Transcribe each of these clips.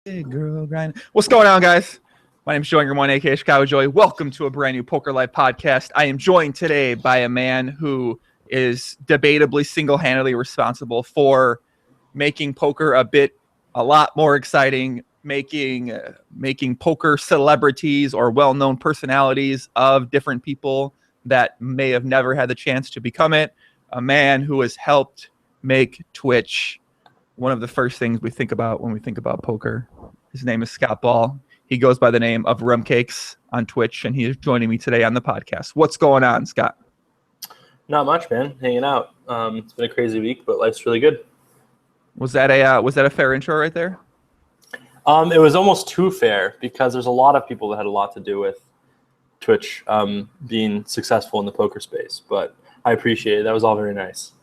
Girl grind. What's going on, guys? My name is Joey Ramon, aka Chicago Joey. Welcome to a brand new Poker Life podcast. I am joined today by a man who is debatably single-handedly responsible for making poker a lot more exciting, making poker celebrities or well-known personalities of different people that may have never had the chance to become it. A man who has helped make Twitch one of the first things we think about when we think about poker. His name is Scott Ball. He goes by the name of Rumcakes on Twitch, and he is joining me today on the podcast. What's going on, Scott? Not much, man. Hanging out. It's been a crazy week, but life's really good. Was that a fair intro right there? It was almost too fair because there's a lot of people that had a lot to do with Twitch being successful in the poker space, but I appreciate it. That was all very nice.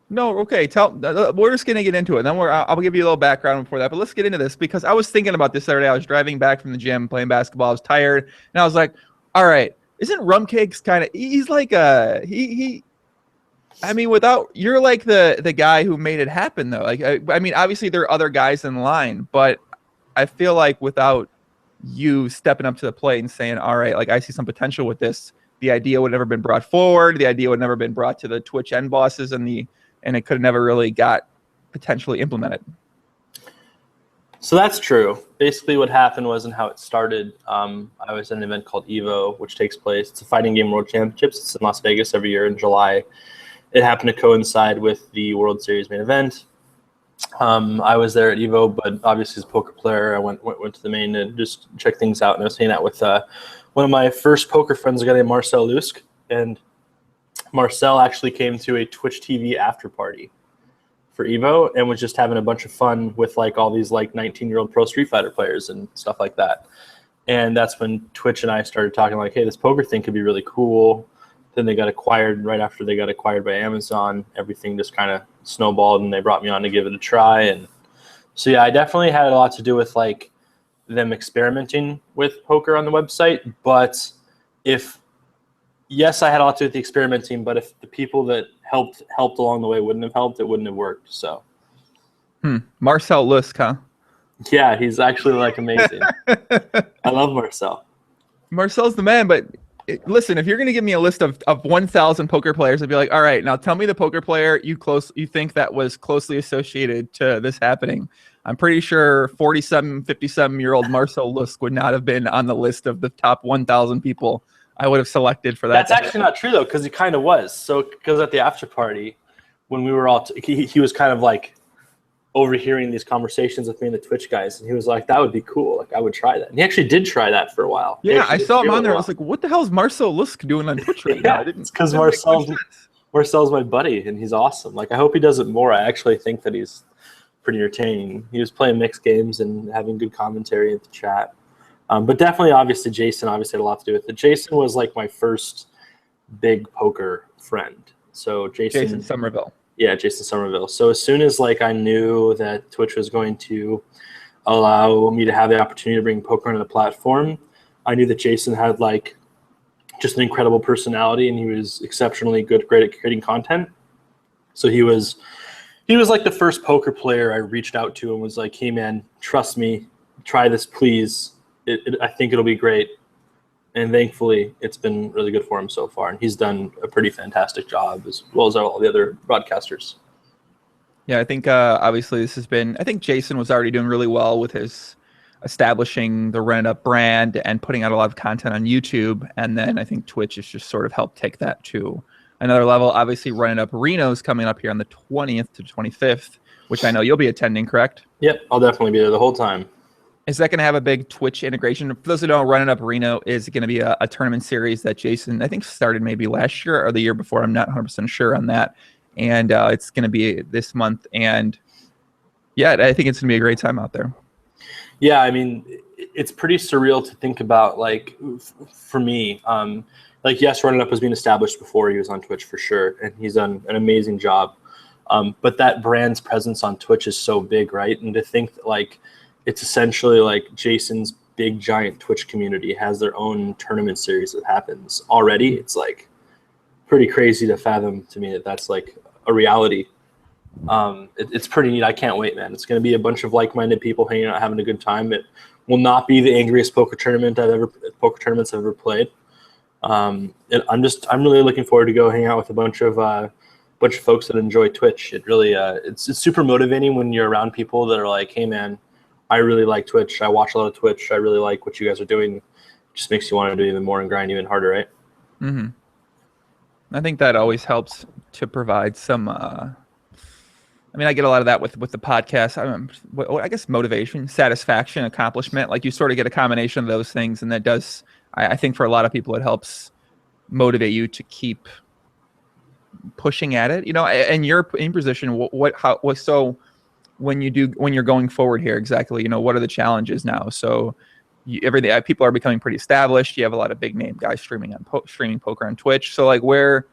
No, okay. We're just gonna get into it. Then I'll give you a little background before that. But let's get into this because I was thinking about this the other day. I was driving back from the gym playing basketball. I was tired, and I was like, "All right, isn't Rumcakes kind of? He's like he. I mean, you're like the guy who made it happen though. Like I mean, obviously there are other guys in line, but I feel like without you stepping up to the plate and saying, "All right, like I see some potential with this," the idea would have never been brought forward. The idea would have never been brought to the Twitch end bosses and it could have never really got potentially implemented. So that's true. Basically what happened was, and how it started, I was at an event called EVO, which takes place. It's a fighting game world championships. It's in Las Vegas every year in July. It happened to coincide with the World Series main event. I was there at EVO, but obviously as a poker player, I went to the main to just check things out. And I was hanging out with one of my first poker friends, a guy named Marcel Lusk. And Marcel actually came to a Twitch TV after party for EVO and was just having a bunch of fun with like all these like 19-year-old pro Street Fighter players and stuff like that. And that's when Twitch and I started talking like, hey, this poker thing could be really cool. Then they got acquired. Right after they got acquired by Amazon, everything just kind of snowballed and they brought me on to give it a try. And so, yeah, I definitely had a lot to do with like them experimenting with poker on the website. But yes, I had a lot to do with the experimenting, but if the people that helped along the way wouldn't have helped, it wouldn't have worked. So, Marcel Lusk, huh? Yeah, he's actually like amazing. I love Marcel. Marcel's the man, but listen, if you're going to give me a list of 1,000 poker players, I'd be like, all right, now tell me the poker player you think that was closely associated to this happening. I'm pretty sure 57-year-old Marcel Lusk would not have been on the list of the top 1,000 people I would have selected for that. That's actually not true, though, because he kind of was. So, because at the after party, when we were all, he was kind of like overhearing these conversations with me and the Twitch guys, and he was like, that would be cool. Like, I would try that. And he actually did try that for a while. Yeah, I saw him on there. I was like, what the hell is Marcel Lusk doing on Twitch right now? It's because Marcel's my buddy, and he's awesome. Like, I hope he does it more. I actually think that he's pretty entertaining. He was playing mixed games and having good commentary in the chat. But definitely, obviously, Jason had a lot to do with it. Jason was like my first big poker friend. So Jason Somerville. Yeah, Jason Somerville. So as soon as like I knew that Twitch was going to allow me to have the opportunity to bring poker into the platform, I knew that Jason had like just an incredible personality and he was exceptionally great at creating content. So he was like the first poker player I reached out to and was like, hey man, trust me, try this, please. I think it'll be great. And thankfully, it's been really good for him so far. And he's done a pretty fantastic job as well as all the other broadcasters. Yeah, I think obviously I think Jason was already doing really well with his establishing the Run It Up brand and putting out a lot of content on YouTube. And then I think Twitch has just sort of helped take that to another level. Obviously, Run It Up Reno's coming up here on the 20th to 25th, which I know you'll be attending, correct? Yep, I'll definitely be there the whole time. Is that going to have a big Twitch integration? For those who don't, Run It Up Reno is going to be a tournament series that Jason, I think, started maybe last year or the year before. I'm not 100% sure on that. And it's going to be this month. And yeah, I think it's going to be a great time out there. Yeah, I mean, it's pretty surreal to think about, like, for me. Like, yes, Run It Up was being established before he was on Twitch for sure. And he's done an amazing job. But that brand's presence on Twitch is so big, right? And to think that, like, it's essentially like Jason's big giant Twitch community has their own tournament series that happens already. It's like pretty crazy to fathom to me that that's like a reality. It's pretty neat. I can't wait, man. It's going to be a bunch of like-minded people hanging out, having a good time. It will not be the angriest poker tournaments I've ever played. I'm really looking forward to go hang out with a bunch of folks that enjoy Twitch. It really it's super motivating when you're around people that are like, hey man, I really like Twitch. I watch a lot of Twitch. I really like what you guys are doing. It just makes you want to do even more and grind even harder, right? Mm-hmm. I think that always helps to provide some. I mean, I get a lot of that with the podcast. I guess motivation, satisfaction, accomplishment. Like you sort of get a combination of those things, and that does. I think for a lot of people, it helps motivate you to keep pushing at it. You know, and you're in position. So when you're going forward here, exactly. You know, what are the challenges now? So everything. People are becoming pretty established. You have a lot of big name guys streaming poker on Twitch. So like where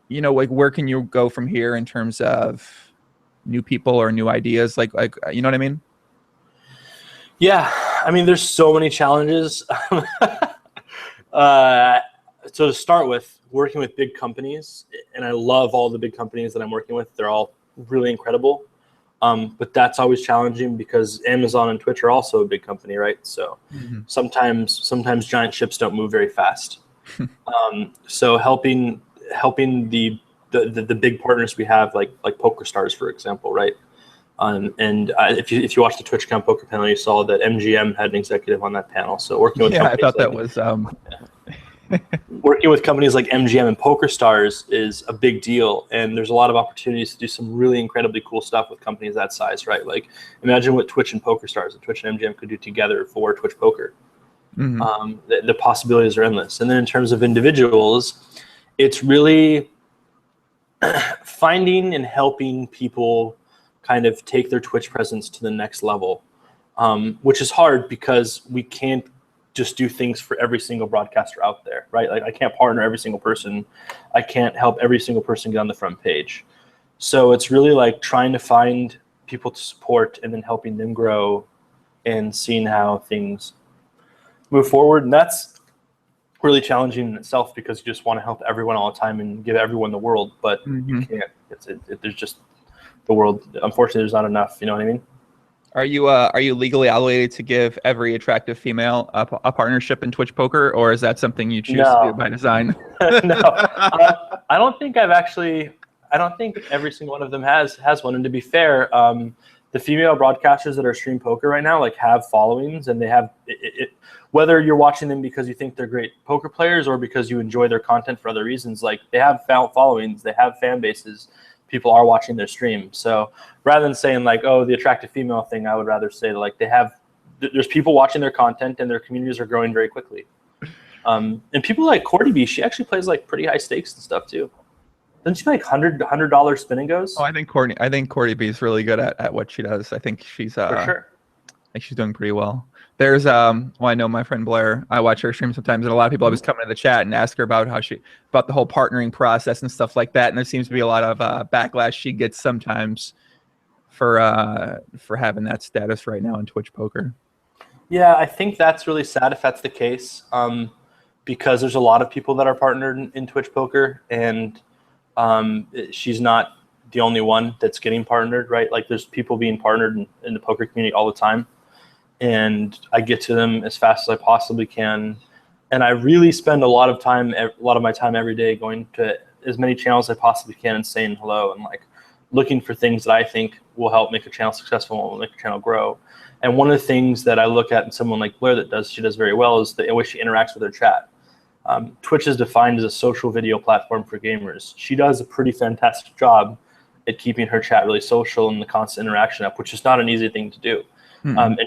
can you go from here in terms of new people or new ideas? Like you know what I mean? Yeah, I mean, there's so many challenges. So to start with, working with big companies, and I love all the big companies that I'm working with. They're all really incredible. But that's always challenging because Amazon and Twitch are also a big company, right? So sometimes giant ships don't move very fast. So helping the big partners we have, like PokerStars, for example, right? If you watched the TwitchCon poker panel, you saw that MGM had an executive on that panel. So working with I thought that was working with companies like MGM and PokerStars is a big deal, and there's a lot of opportunities to do some really incredibly cool stuff with companies that size, right? Like imagine what Twitch and PokerStars and Twitch and MGM could do together for Twitch Poker. The possibilities are endless. And then in terms of individuals, it's really finding and helping people kind of take their Twitch presence to the next level, which is hard because we can't just do things for every single broadcaster out there, right? Like I can't partner every single person. I can't help every single person get on the front page. So it's really like trying to find people to support and then helping them grow and seeing how things move forward. And that's really challenging in itself because you just want to help everyone all the time and give everyone the world, but you can't. There's just the world. Unfortunately, there's not enough. You know what I mean? Are you legally obligated to give every attractive female a partnership in Twitch Poker, or is that something you choose to do by design? No, I don't think every single one of them has one. And to be fair, the female broadcasters that are stream poker right now have followings, and they have it. Whether you're watching them because you think they're great poker players or because you enjoy their content for other reasons, like they have followings, they have fan bases. People are watching their stream. So rather than saying like, oh, the attractive female thing, I would rather say like there's people watching their content and their communities are growing very quickly. And people like Cordy B, she actually plays like pretty high stakes and stuff too. Doesn't she like $100 spin and goes? Oh, I think Cordy B is really good at what she does. I think she's for sure. I think she's doing pretty well. There's I know my friend Blair. I watch her stream sometimes, and a lot of people always come into the chat and ask her about about the whole partnering process and stuff like that. And there seems to be a lot of backlash she gets sometimes for having that status right now in Twitch Poker. Yeah, I think that's really sad if that's the case, because there's a lot of people that are partnered in Twitch Poker, and she's not the only one that's getting partnered, right? Like there's people being partnered in the poker community all the time. And I get to them as fast as I possibly can. And I really spend a lot of my time every day going to as many channels as I possibly can and saying hello and like looking for things that I think will help make a channel successful and will make a channel grow. And one of the things that I look at in someone like Blair she does very well is the way she interacts with her chat. Twitch is defined as a social video platform for gamers. She does a pretty fantastic job at keeping her chat really social and the constant interaction up, which is not an easy thing to do. And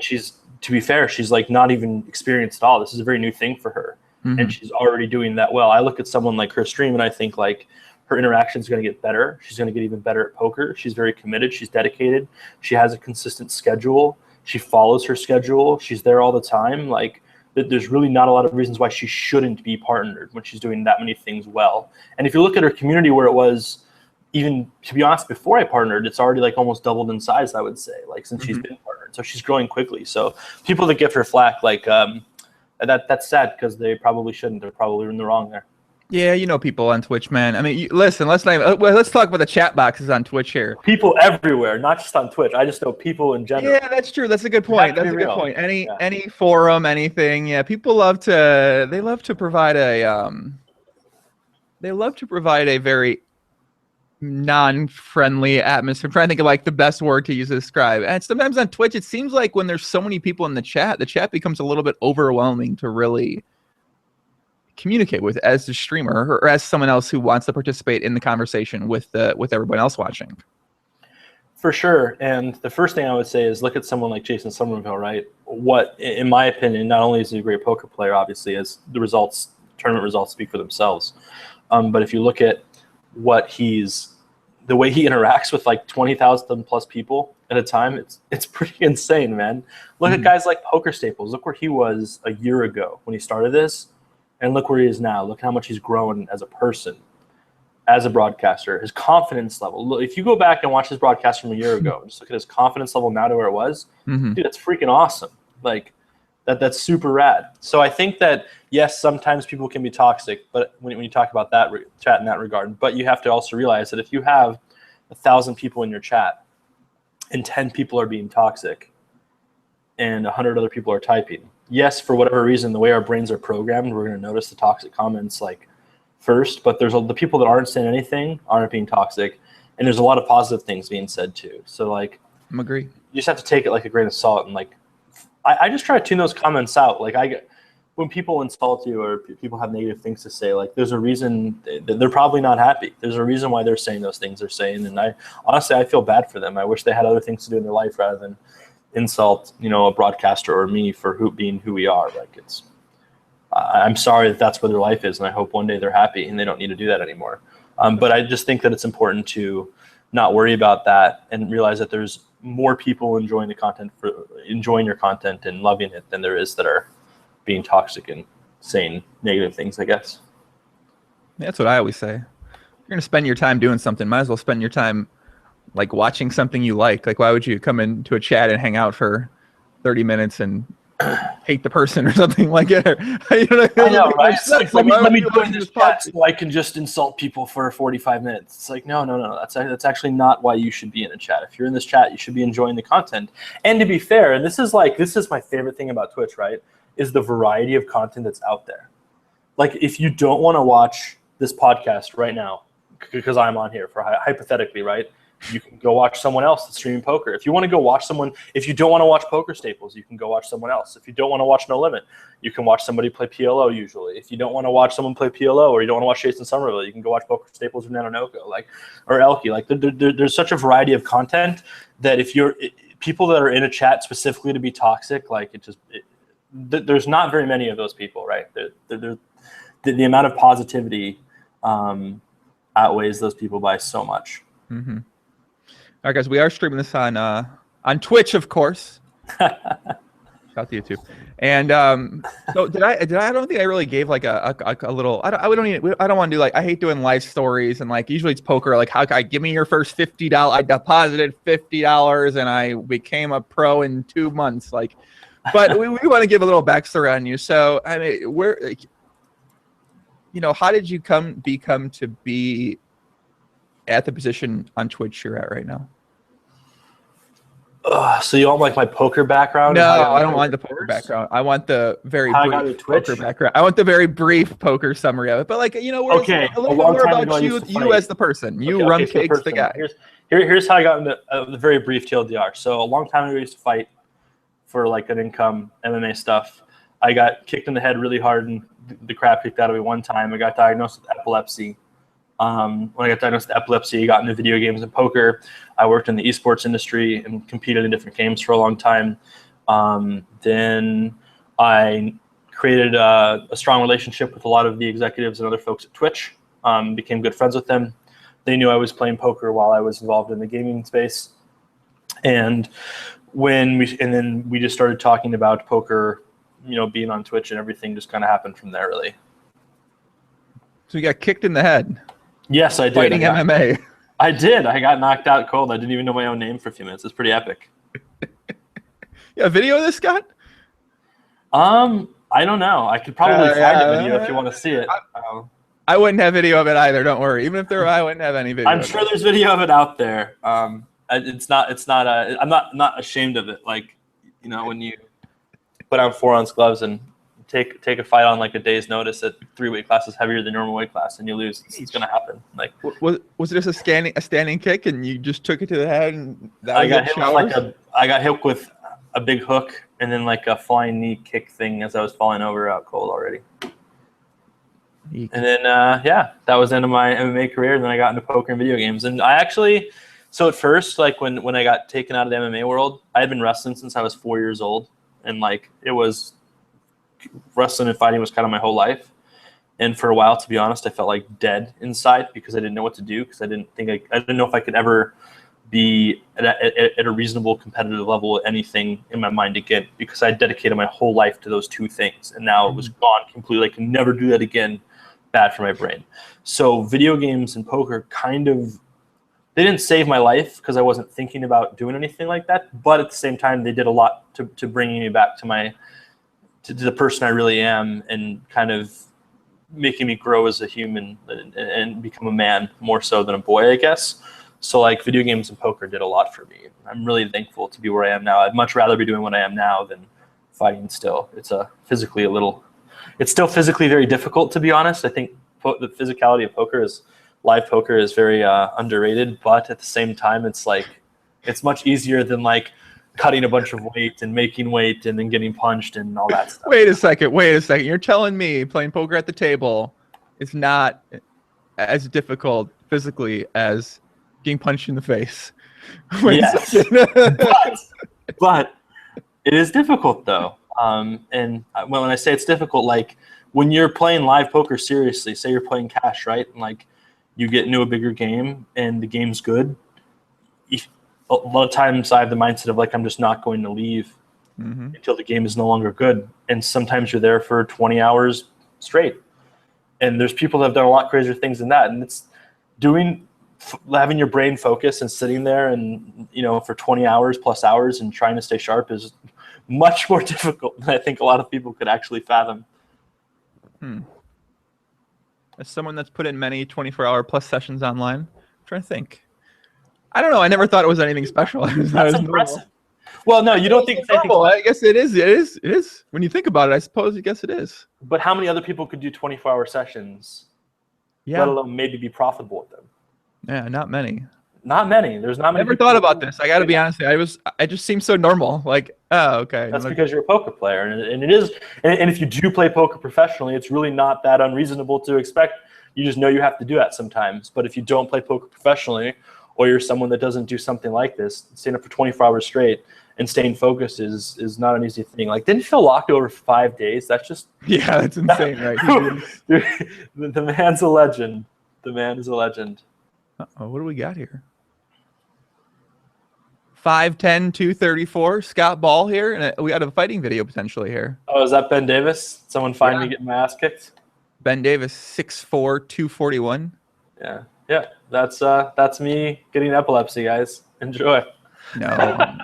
to be fair, she's like not even experienced at all. This is a very new thing for her, and she's already doing that well. I look at someone like her stream, and I think like her interaction is going to get better. She's going to get even better at poker. She's very committed. She's dedicated. She has a consistent schedule. She follows her schedule. She's there all the time. Like there's really not a lot of reasons why she shouldn't be partnered when she's doing that many things well. And if you look at her community where it was, even to be honest, before I partnered, it's already like almost doubled in size, I would say, like since she's been partnered. So she's growing quickly. So people that give her flack, like that's sad because they probably shouldn't. They're probably in the wrong there. Yeah, you know people on Twitch, man. I mean, listen, let's talk about the chat boxes on Twitch here. People everywhere, not just on Twitch. I just know people in general. Yeah, that's true. That's a good point. That's a good point. Yeah. Any forum, anything. Yeah, people love to provide a very non-friendly atmosphere. I'm trying to think of like the best word to use to describe. And sometimes on Twitch, it seems like when there's so many people in the chat becomes a little bit overwhelming to really communicate with as the streamer or as someone else who wants to participate in the conversation with everyone else watching. For sure. And the first thing I would say is look at someone like Jason Somerville, right? What, in my opinion, not only is he a great poker player, obviously, as the tournament results speak for themselves. But if you look at the way he interacts with like 20,000 plus people at a time, it's pretty insane, man. Look at guys like Poker Staples. Look where he was a year ago when he started this, and look where he is now. Look how much he's grown as a person, as a broadcaster. His confidence level. Look, if you go back and watch his broadcast from a year ago, just look at his confidence level now to where it was. Dude, that's freaking awesome. Like that's super rad. So I think that yes, sometimes people can be toxic, but when you talk about that chat in that regard, but you have to also realize that if you have 1,000 people in your chat and 10 people are being toxic and 100 other people are typing, yes, for whatever reason, the way our brains are programmed, we're going to notice the toxic comments like first, but there's the people that aren't saying anything aren't being toxic, and there's a lot of positive things being said too. So like, I agree. You just have to take it like a grain of salt, and like, I just try to tune those comments out. Like when people insult you or people have negative things to say, like there's a reason they're probably not happy. There's a reason why they're saying those things they're saying, and I feel bad for them. I wish they had other things to do in their life rather than insult, a broadcaster or me for being who we are. Like I'm sorry that's where their life is, and I hope one day they're happy and they don't need to do that anymore. But I just think that it's important to not worry about that and realize that there's more people enjoying your content and loving it than there is that are being toxic and saying negative things, I guess. That's what I always say. If you're going to spend your time doing something, might as well spend your time like watching something you like. Like, why would you come into a chat and hang out for 30 minutes and hate the person or something like it? I know, right? Like, let me join this chat so I can just insult people for 45 minutes. It's like, no. That's actually not why you should be in a chat. If you're in this chat, you should be enjoying the content. And to be fair, and this is my favorite thing about Twitch, right, is the variety of content that's out there. Like, if you don't want to watch this podcast right now, because I'm on here for hypothetically, right? You can go watch someone else that's streaming poker. If you want to go watch someone, if you don't want to watch Poker Staples, you can go watch someone else. If you don't want to watch No Limit, you can watch somebody play PLO usually. If you don't want to watch someone play PLO or you don't want to watch Jason Somerville, you can go watch Poker Staples or Nanonoko, or Elkie. Like there's such a variety of content that if you're people that are in a chat specifically to be toxic, there's not very many of those people, right? The amount of positivity outweighs those people by so much. Mm-hmm. All right, guys, we are streaming this on Twitch, of course. Shout out to YouTube. And so did I don't think I really gave like a little. I don't want to do like, I hate doing live stories and like usually it's poker. Like, how can I give me your first $50? I deposited $50 and I became a pro in 2 months. Like, but we want to give a little backstory on you. So I mean, how did you become to be at the position on Twitch you're at right now? So you want like my poker background? No, I don't want the poker background. I want the very brief poker background. I want the very brief poker summary of it. But like, a little bit more about you as the person. You Rumcakes the guy. Here's how I got into the very brief TLDR. So a long time ago, I used to fight for like an income MMA stuff. I got kicked in the head really hard and the crap kicked out of me one time. I got diagnosed with epilepsy. When I got diagnosed with epilepsy, I got into video games and poker. I worked in the esports industry and competed in different games for a long time. Then I created a strong relationship with a lot of the executives and other folks at Twitch, became good friends with them. They knew I was playing poker while I was involved in the gaming space. And then we just started talking about poker, being on Twitch, and everything just kind of happened from there, really. So you got kicked in the head. Yes, I did. Fighting MMA. I did. I got knocked out cold. I didn't even know my own name for a few minutes. It's pretty epic. Yeah, video of this, Scott? I don't know. I could probably find a video if you want to see it. I wouldn't have video of it either. Don't worry. Even if there were, I wouldn't have any video. I'm sure there's video of it out there. It's not. I'm not ashamed of it. Like, when you put on 4-ounce gloves and take a fight on like a day's notice at 3 weight classes heavier than normal weight class and you lose, it's gonna happen. Like, was it just a standing kick and you just took it to the head and I got hit with a big hook and then like a flying knee kick thing as I was falling over out cold already. Eek. And then that was the end of my MMA career. And then I got into poker and video games. And I actually, so at first, like when I got taken out of the MMA world, I had been wrestling since I was 4 years old, and like it was wrestling and fighting was kind of my whole life. And for a while, to be honest, I felt like dead inside because I didn't know what to do, because I didn't know if I could ever be at a reasonable competitive level at anything in my mind again, because I dedicated my whole life to those two things, and now it was gone completely. I can never do that again. Bad for my brain. So video games and poker they didn't save my life because I wasn't thinking about doing anything like that, but at the same time they did a lot to bringing me back to the person I really am, and kind of making me grow as a human and become a man more so than a boy, I guess. So like video games and poker did a lot for me. I'm really thankful to be where I am now. I'd much rather be doing what I am now than fighting still. It's still physically very difficult, to be honest. I think the physicality of live poker is very underrated, but at the same time, it's much easier than like cutting a bunch of weight and making weight and then getting punched and all that stuff. Wait a second. You're telling me playing poker at the table is not as difficult physically as getting punched in the face? Yes. but it is difficult though. And when I say it's difficult, like when you're playing live poker seriously, say you're playing cash, right? And like you get into a bigger game and the game's good. A lot of times I have the mindset of like, I'm just not going to leave until the game is no longer good. And sometimes you're there for 20 hours straight. And there's people that have done a lot crazier things than that. And it's having your brain focus and sitting there and, for 20 hours plus hours and trying to stay sharp is much more difficult than I think a lot of people could actually fathom. As someone that's put in many 24-hour plus sessions online, I'm trying to think. I don't know. I never thought it was anything special. That's impressive. Well, no, you don't think it's normal. I guess it is. It is. When you think about it, I suppose. I guess it is. But how many other people could do 24-hour sessions? Yeah. Let alone maybe be profitable with them? Yeah, not many. Not many. There's not many. Never thought about this. I got to be honest. I just seemed so normal. Like, oh, okay. That's because you're a poker player, and it is. And if you do play poker professionally, it's really not that unreasonable to expect. You just know you have to do that sometimes. But if you don't play poker professionally, or you're someone that doesn't do something like this, staying up for 24 hours straight and staying focused is not an easy thing. Like, didn't Phil lock over 5 days? That's just that's insane, right? The man's a legend. The man is a legend. Uh-oh, what do we got here? 5'10", 234, Scott Ball here, and we got a fighting video potentially here. Oh, is that Ben Davis? Someone find me getting my ass kicked? Ben Davis, 6'4", 241. Yeah. That's me getting epilepsy, guys. Enjoy. No,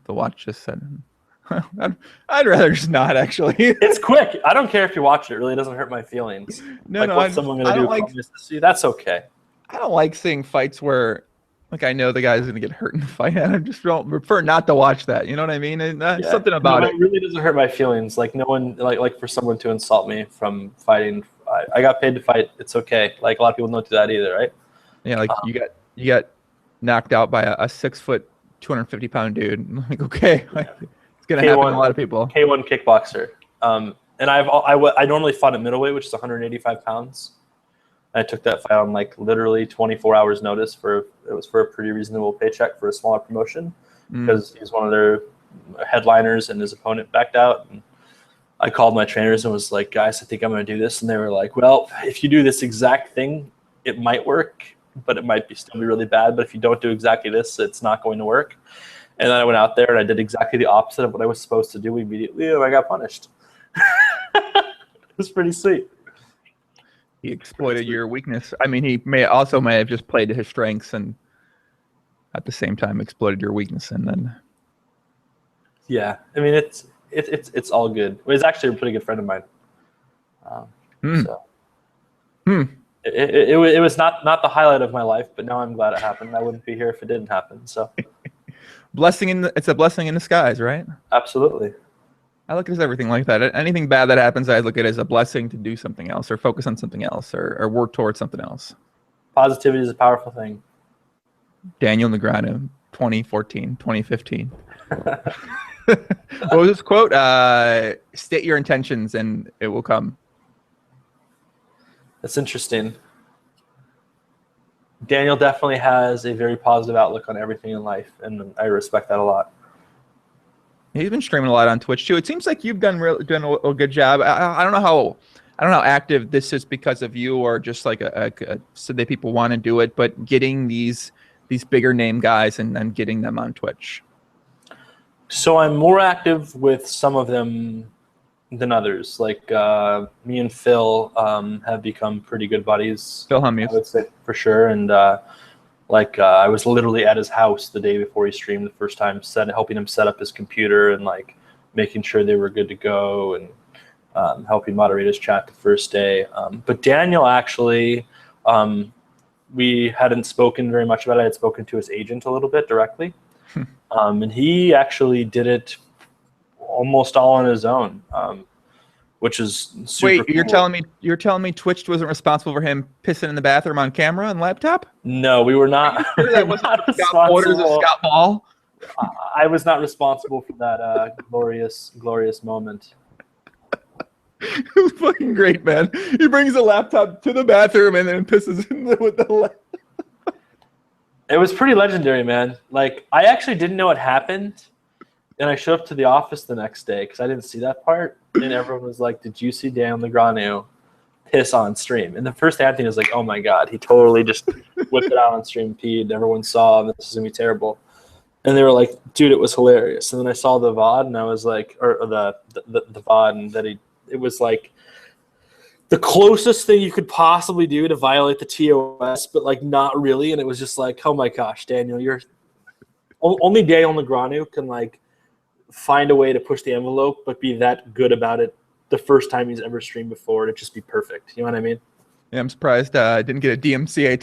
the watch just said. I'd rather just not, actually. It's quick. I don't care if you watch it. It really doesn't hurt my feelings. What's someone going to do? Like, that's okay. I don't like seeing fights where, like, I know the guy's going to get hurt in the fight, and I just don't prefer not to watch that. You know what I mean? And something about it. It really doesn't hurt my feelings. Like, no one, like for someone to insult me from fighting. I got paid to fight. It's okay. Like, a lot of people don't do that either, right? Yeah, like you got knocked out by a 6 foot, 250-pound dude. I'm like, okay, it's gonna happen to a lot of people. K1 kickboxer. And I normally fought at middleweight, which is 185 pounds. I took that fight on like literally 24 hours notice it was for a pretty reasonable paycheck for a smaller promotion because he's one of their headliners and his opponent backed out. And I called my trainers and was like, guys, I think I'm going to do this. And they were like, well, if you do this exact thing, it might work, but it might still be really bad. But if you don't do exactly this, it's not going to work. And then I went out there and I did exactly the opposite of what I was supposed to do immediately, and I got punished. It was pretty sweet. He exploited your weakness. I mean, he may have just played to his strengths and at the same time exploited your weakness. And then, yeah, I mean, it's all good. He's actually a pretty good friend of mine. So It was not the highlight of my life, but now I'm glad it happened. I wouldn't be here if it didn't happen. So, it's a blessing in disguise, right? absolutely. I look at it as everything like that. Anything bad that happens, I look at it as a blessing to do something else or focus on something else or work towards something else. Positivity is a powerful thing. Daniel Negreanu, 2014, 2015. What was this quote? State your intentions and it will come. That's interesting. Daniel definitely has a very positive outlook on everything in life, and I respect that a lot. He's been streaming a lot on Twitch too. It seems like you've done a good job. I don't know how active this is because of you or just like so that people want to do it, but getting these bigger name guys and getting them on Twitch. So I'm more active with some of them than others. Like me and Phil have become pretty good buddies. Phil Hummus, I would say for sure. And I was literally at his house the day before he streamed the first time, helping him set up his computer and like making sure they were good to go and helping moderate his chat the first day. But Daniel actually, we hadn't spoken very much about it. I had spoken to his agent a little bit directly. And he actually did it almost all on his own, which is super Wait, cool. You're telling me Twitch wasn't responsible for him pissing in the bathroom on camera and laptop? No, we were not. Sure that wasn't Scott Orders of Scott Ball. I was not responsible for that glorious moment. It was fucking great, man. He brings the laptop to the bathroom and then pisses in with the. It was pretty legendary, man. Like, I actually didn't know it happened, and I showed up to the office the next day because I didn't see that part, and everyone was like, "Did you see Daniel Negreanu piss on stream?" And the first thing I think was like, "Oh my god, he totally just whipped it out on stream, peed. Everyone saw, and this is gonna be terrible." And they were like, "Dude, it was hilarious." And then I saw the VOD, and I was like, or the VOD, and that it was like the closest thing you could possibly do to violate the TOS, but like not really. And it was just like, oh my gosh, Daniel, only Daniel Negreanu can like find a way to push the envelope, but be that good about it the first time he's ever streamed before. It'd just be perfect. You know what I mean? Yeah, I'm surprised I didn't get a DMCA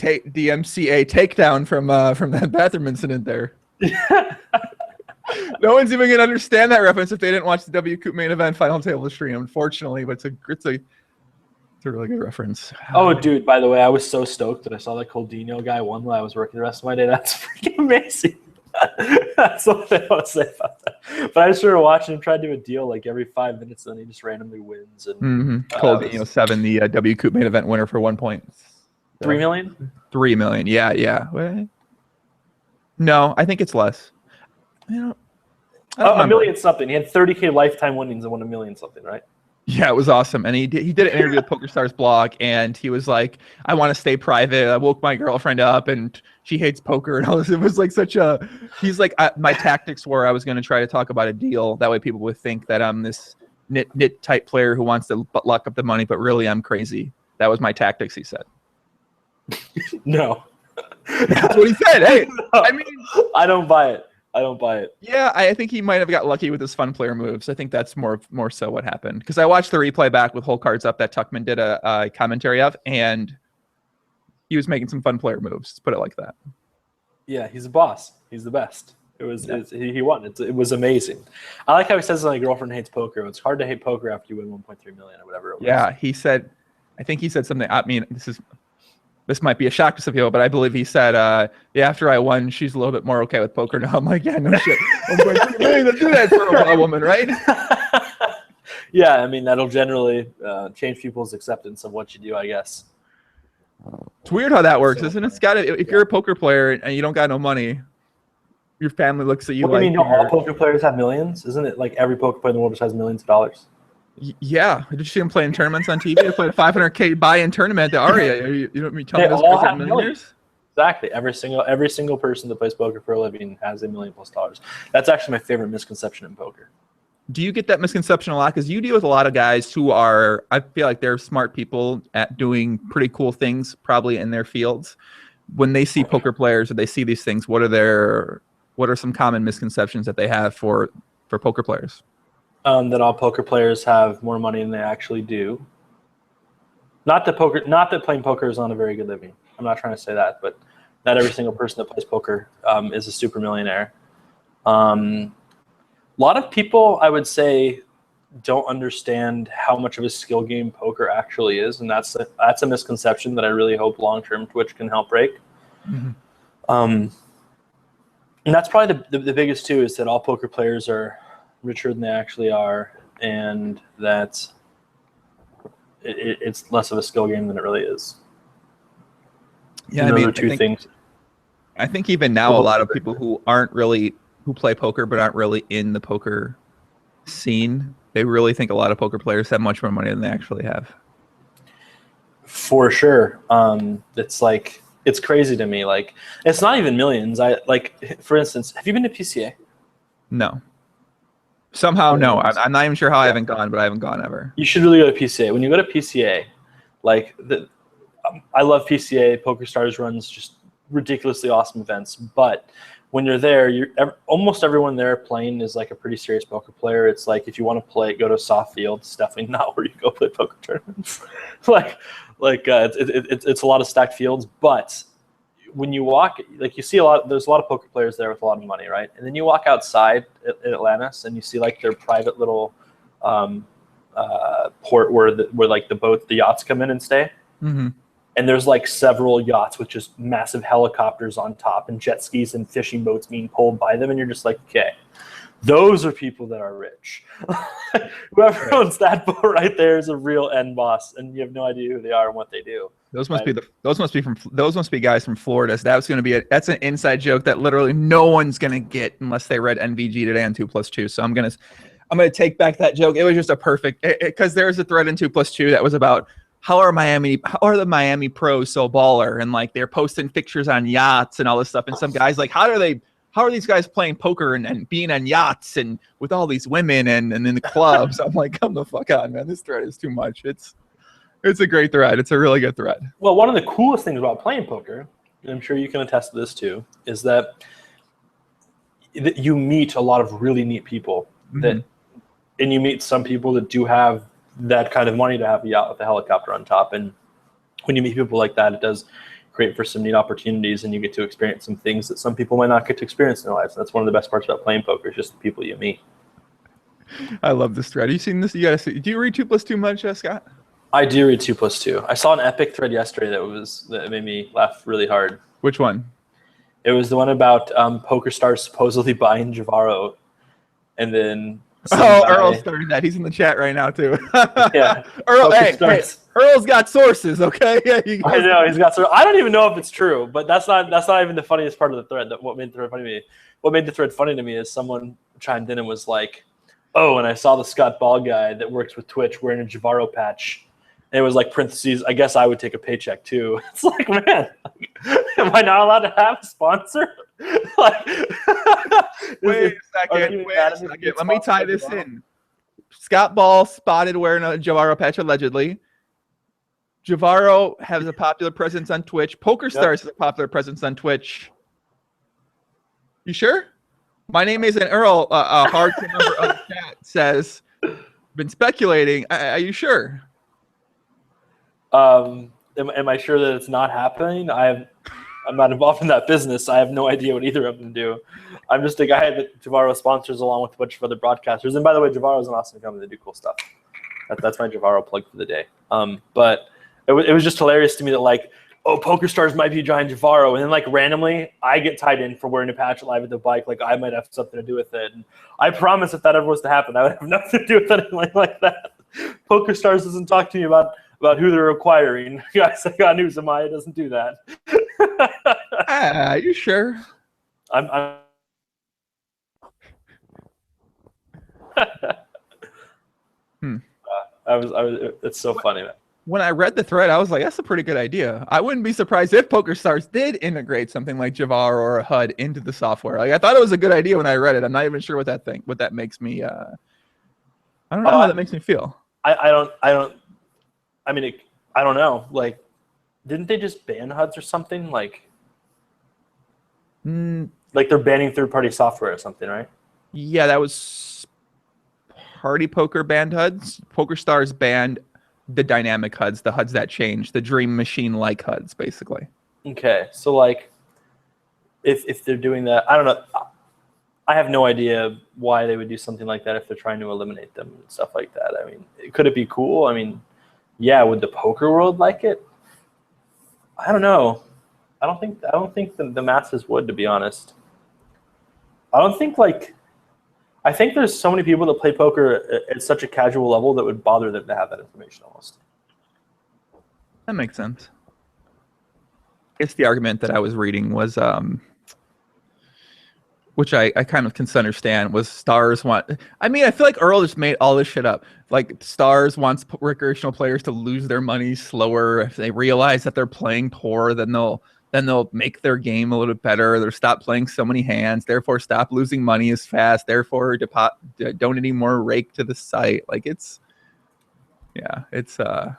takedown from that bathroom incident there. No one's even gonna understand that reference if they didn't watch the W Coop main event final table stream, unfortunately. But it's a really good reference. Oh, dude! By the way, I was so stoked that I saw that Coldino guy won while I was working the rest of my day. That's freaking amazing. That's all I want to say about that. But I started watching him try to do a deal like every 5 minutes, and then he just randomly wins. And Coldino 7, the W Coop main event winner for 1 point. 3 million. 3 million. Yeah. What? No, I think it's less. A million something. He had 30K lifetime winnings and won $1 million something, right? Yeah, it was awesome. And he did an interview with PokerStars blog, and he was like, I want to stay private. I woke my girlfriend up, and she hates poker. And all this. It was like he's like, my tactics were I was going to try to talk about a deal. That way people would think that I'm this nit type player who wants to lock up the money, but really I'm crazy. That was my tactics, he said. No. That's what he said. Hey, no. I mean, I don't buy it. Yeah, I think he might have got lucky with his fun player moves. I think that's more so what happened. Because I watched the replay back with whole cards up that Tuckman did a commentary of, and he was making some fun player moves. Let's put it like that. Yeah, he's a boss. He's the best. He won. It was amazing. I like how he says my girlfriend hates poker. It's hard to hate poker after you win 1.3 million or whatever it was. Yeah, I think he said something. I mean, this might be a shock to some people, but I believe he said, after I won, she's a little bit more okay with poker now. I'm like, yeah, no shit. Let's do that for a woman, right? Yeah, I mean, that'll generally change people's acceptance of what you do, I guess. It's weird how that works, isn't it? If you're a poker player and you don't got no money, your family looks at you like... What do you mean all poker players have millions? Isn't it like every poker player in the world just has millions of dollars? Yeah, did you see him playing tournaments on TV? They played a $500K buy-in tournament at the Aria. You don't mean telling they those all guys have millions. Exactly. Every single person that plays poker for a living has $1 million+. That's actually my favorite misconception in poker. Do you get that misconception a lot? Because you deal with a lot of guys who are, I feel like they're smart people at doing pretty cool things, probably in their fields. When they see poker players or they see these things, what are some common misconceptions that they have for poker players? That all poker players have more money than they actually do. Not that playing poker is not a very good living. I'm not trying to say that, but not every single person that plays poker is a super millionaire. A lot of people, I would say, don't understand how much of a skill game poker actually is, and that's a misconception that I really hope long-term Twitch can help break. And that's probably the biggest too, is that all poker players are richer than they actually are, and that it's less of a skill game than it really is. Yeah, and those are two things. I think even now, a lot of people who play poker but aren't really in the poker scene, they really think a lot of poker players have much more money than they actually have. For sure. It's crazy to me. Like, it's not even millions. For instance, have you been to PCA? No. Somehow, no. I'm not even sure how I haven't gone, but I haven't gone ever. You should really go to PCA. When you go to PCA, I love PCA. PokerStars runs just ridiculously awesome events. But when you're there, almost everyone there playing is like a pretty serious poker player. It's like, if you want to play, go to a soft field. It's definitely not where you go play poker tournaments. It's a lot of stacked fields. But when you walk, you see there's a lot of poker players there with a lot of money, right? And then you walk outside in Atlantis and you see like their private little port where the yachts come in and stay. Mm-hmm. And there's like several yachts with just massive helicopters on top and jet skis and fishing boats being pulled by them. And you're just like, okay, those are people that are rich. Whoever owns that boat right there is a real end boss, and you have no idea who they are and what they do. Those must be guys from Florida. So that's an inside joke that literally no one's gonna get unless they read NVG today on 2+2. So I'm gonna take back that joke. It was just a perfect, because there was a thread in 2+2 that was about how are the Miami pros so baller, and like they're posting pictures on yachts and all this stuff, and some guys like, how are these guys playing poker and being on yachts and with all these women and in the clubs? I'm like, come the fuck on, man. This thread is too much. It's a great thread. It's a really good thread. Well, one of the coolest things about playing poker, and I'm sure you can attest to this too, is that you meet a lot of really neat people and you meet some people that do have that kind of money to have a yacht with a helicopter on top. And when you meet people like that, it does create for some neat opportunities, and you get to experience some things that some people might not get to experience in their lives. And that's one of the best parts about playing poker, is just the people you meet. I love this thread. Have you seen this? You gotta see. Do you read 2+2 much, Scott? I do read 2+2. I saw an epic thread yesterday that made me laugh really hard. Which one? It was the one about PokerStars supposedly buying Javaro, and then Earl started that. He's in the chat right now too. Yeah, Earl's got sources. Okay, yeah, I know he's got sources. I don't even know if it's true, but that's not even the funniest part of the thread. What made the thread funny to me? What made the thread funny to me is someone chimed in and was like, "Oh, and I saw the Scott Ball guy that works with Twitch wearing a Javaro patch." And it was like parentheses, I guess I would take a paycheck too. It's like, man, am I not allowed to have a sponsor? Wait a second. Let me tie this in. Scott Ball spotted wearing a Javaro patch allegedly. Javaro has a popular presence on Twitch. PokerStars has a popular presence on Twitch. You sure? My name isn't Earl. A hard member of the chat says, been speculating. Are you sure? Am I sure that it's not happening? I'm not involved in that business. I have no idea what either of them do. I'm just a guy that Javaro sponsors along with a bunch of other broadcasters. And by the way, Javaro is an awesome company. They do cool stuff. That's my Javaro plug for the day. But it was just hilarious to me that like, oh, PokerStars might be trying Javaro, and then like randomly I get tied in for wearing a patch live at the bike. Like I might have something to do with it. And I promise if that ever was to happen, I would have nothing to do with anything like that. PokerStars doesn't talk to me about who they're acquiring. Guys, I got news. Amaya doesn't do that. Are you sure? I'm it's so funny, man. When I read the thread, I was like, that's a pretty good idea. I wouldn't be surprised if PokerStars did integrate something like Javaro or a HUD into the software. Like I thought it was a good idea when I read it. I'm not even sure what that makes me I don't know how that makes me feel. I don't know. Like, didn't they just ban HUDs or something? Like they're banning third-party software or something, right? Yeah, that was Party Poker banned HUDs. PokerStars banned the dynamic HUDs, the HUDs that change, the Dream Machine like HUDs, basically. Okay, so like, if they're doing that, I don't know. I have no idea why they would do something like that if they're trying to eliminate them and stuff like that. I mean, could it be cool? I mean, yeah, would the poker world like it? I don't know. I don't think the masses would, to be honest. I think there's so many people that play poker at such a casual level that would bother them to have that information almost. That makes sense. I guess the argument that I was reading was, which I kind of can understand, was Stars want. I mean, I feel like Earl just made all this shit up. Like Stars wants recreational players to lose their money slower. If they realize that they're playing poor, then they'll make their game a little bit better. They'll stop playing so many hands, therefore stop losing money as fast, therefore donating more rake to the site. Like it's a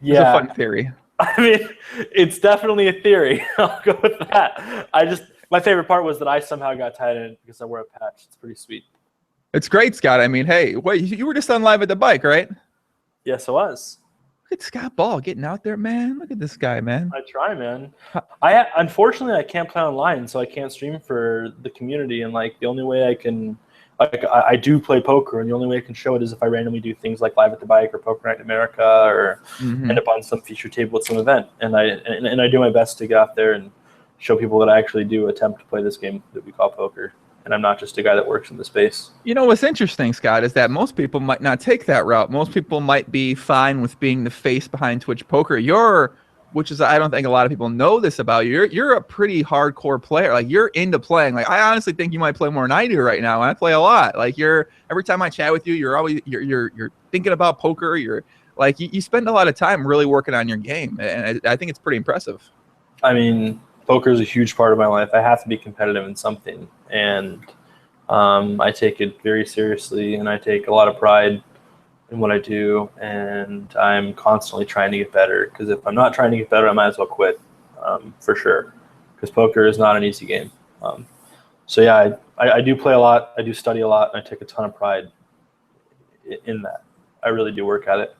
fun theory. I mean, it's definitely a theory. I'll go with that. My favorite part was that I somehow got tied in because I wear a patch. It's pretty sweet. It's great, Scott. I mean, hey, wait, you were just on live at the bike, right? Yes, I was. Look at Scott Ball getting out there, man. Look at this guy, man. I try, man. Unfortunately, I can't play online, so I can't stream for the community. And like the only way I can, I do play poker, and the only way I can show it is if I randomly do things like live at the bike or Poker Night in America, or end up on some feature table at some event. And I do my best to get out there and show people that I actually do attempt to play this game that we call poker. And I'm not just a guy that works in the space. You know, what's interesting, Scott, is that most people might not take that route. Most people might be fine with being the face behind Twitch Poker. Which is, I don't think a lot of people know this about you. You're a pretty hardcore player. Like, you're into playing. Like, I honestly think you might play more than I do right now. And I play a lot. Like, every time I chat with you, you're thinking about poker. You're like, you spend a lot of time really working on your game. And I think it's pretty impressive. I mean, poker is a huge part of my life. I have to be competitive in something, and I take it very seriously, and I take a lot of pride in what I do, and I'm constantly trying to get better, because if I'm not trying to get better, I might as well quit, for sure, because poker is not an easy game. So yeah, I do play a lot, I do study a lot, and I take a ton of pride in that. I really do work at it.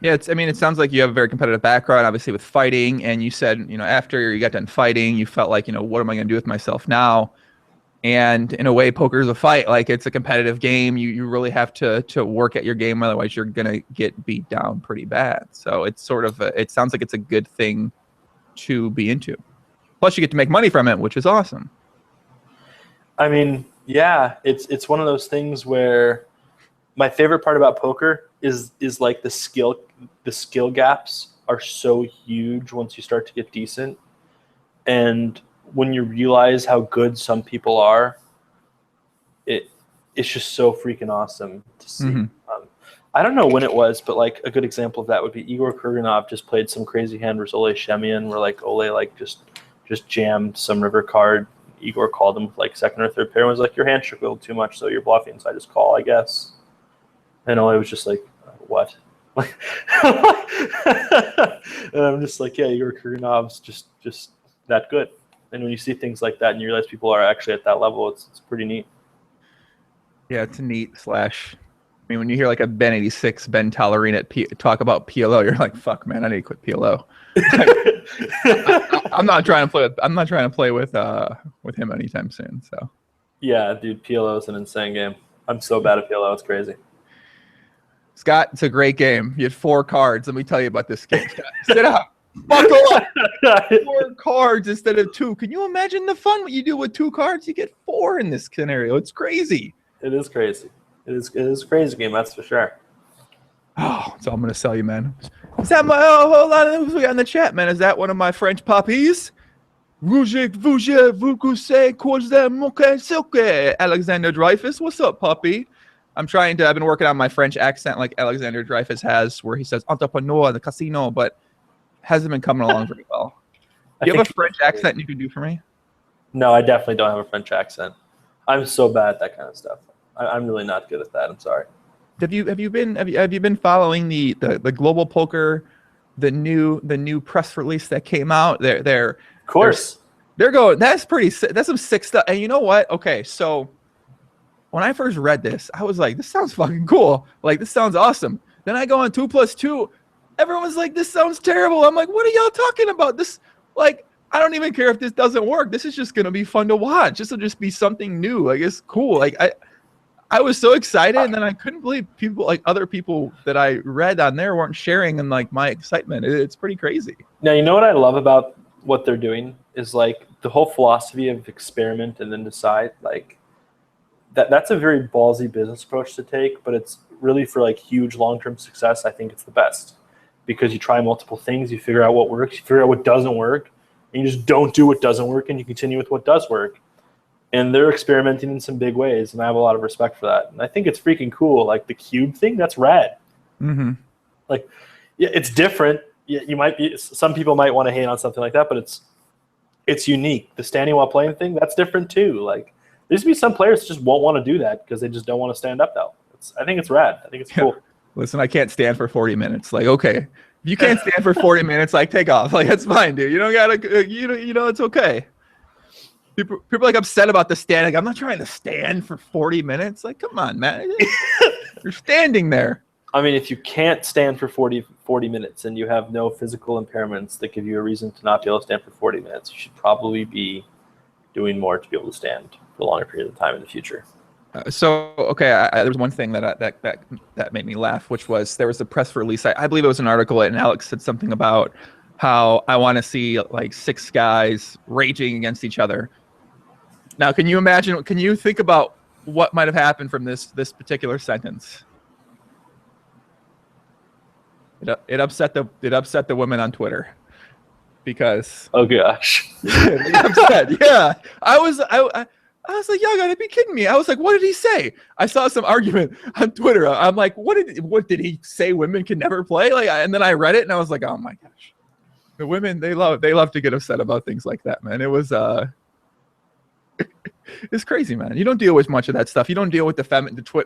Yeah, it sounds like you have a very competitive background, obviously, with fighting. And you said, after you got done fighting, you felt like, what am I going to do with myself now? And in a way, poker is a fight. Like, it's a competitive game. You really have to work at your game. Otherwise, you're going to get beat down pretty bad. So it's sort of, it sounds like it's a good thing to be into. Plus, you get to make money from it, which is awesome. I mean, yeah, it's one of those things where my favorite part about poker is like the skill gaps are so huge once you start to get decent. And when you realize how good some people are, it's just so freaking awesome to see. Mm-hmm. I don't know when it was, but like a good example of that would be Igor Kurganov just played some crazy hand versus Ole Shemian, where like Ole like just jammed some river card. Igor called him with like second or third pair and was like, your hand shook a little too much, so you're bluffing, so I just call, I guess. And Ole was just like, what? And I'm just like, yeah, Igor Kurganov's just that good. And when you see things like that and you realize people are actually at that level, it's pretty neat. Yeah, it's neat / I mean, when you hear like a Ben 86, Ben Tallerine talk about PLO, you're like, fuck, man, I need to quit PLO. I'm not trying to play with him anytime soon. So yeah, dude, PLO is an insane game. I'm so bad at PLO, it's crazy. Scott, it's a great game. You had 4 cards. Let me tell you about this game. Scott, sit up. Buckle up. 4 cards instead of 2. Can you imagine the fun what you do with 2 cards? You get 4 in this scenario. It's crazy. It is crazy. It is a crazy game, that's for sure. Oh, that's all I'm going to sell you, man. Is that hold on, we got in the chat, man. Is that one of my French puppies? Rumcakes, Alexander Dreyfus. What's up, puppy? I've been working on my French accent like Alexander Dreyfus has, where he says entrepreneur in the casino, but hasn't been coming along very well. Do you have a French accent you can do for me? No, I definitely don't have a French accent. I'm so bad at that kind of stuff. I'm really not good at that. I'm sorry. Have you been following the global poker, the new press release that came out? They're of course they're going. That's some sick stuff. And you know what? Okay, so when I first read this, I was like, this sounds fucking cool. Like, this sounds awesome. Then I go on 2+2. Everyone's like, this sounds terrible. I'm like, what are y'all talking about? This, like, I don't even care if this doesn't work. This is just going to be fun to watch. This will just be something new. Like, it's cool. Like, I was so excited, and then I couldn't believe people, like other people that I read on there weren't sharing in like my excitement. It's pretty crazy. Now, you know what I love about what they're doing is like the whole philosophy of experiment and then decide. Like that's a very ballsy business approach to take, but it's really for like huge long-term success. I think it's the best because you try multiple things, you figure out what works, you figure out what doesn't work, and you just don't do what doesn't work, and you continue with what does work. And they're experimenting in some big ways, and I have a lot of respect for that. And I think it's freaking cool. Like the cube thing, that's rad. Mm-hmm. Like, yeah, it's different. You might be. Some people might want to hate on something like that, but it's unique. The standing while playing thing, that's different too. Like, there's be some players that just won't want to do that because they just don't want to stand up though. I think it's rad. I think it's cool. Listen, I can't stand for 40 minutes. Like, okay, if you can't stand for 40 minutes, like take off. Like, that's fine, dude. You don't gotta. You know, it's okay. People are like upset about the standing. I'm not trying to stand for 40 minutes. Like, come on, man. You're standing there. I mean, if you can't stand for 40 minutes and you have no physical impairments that give you a reason to not be able to stand for 40 minutes, you should probably be doing more to be able to stand for a longer period of time in the future. Okay, there was one thing that made me laugh, which was there was a press release. I believe it was an article, and Alex said something about how I want to see like 6 guys raging against each other. Now, can you imagine? Can you think about what might have happened from this particular sentence? It upset the women on Twitter because oh gosh, they upset. Yeah, I was like, y'all gotta be kidding me. I was like, what did he say? I saw some argument on Twitter. I'm like, what did he say? Women can never play? Like, and then I read it and I was like, oh my gosh, the women they love to get upset about things like that, man. It was it's crazy, man. You don't deal with much of that stuff. You don't deal with the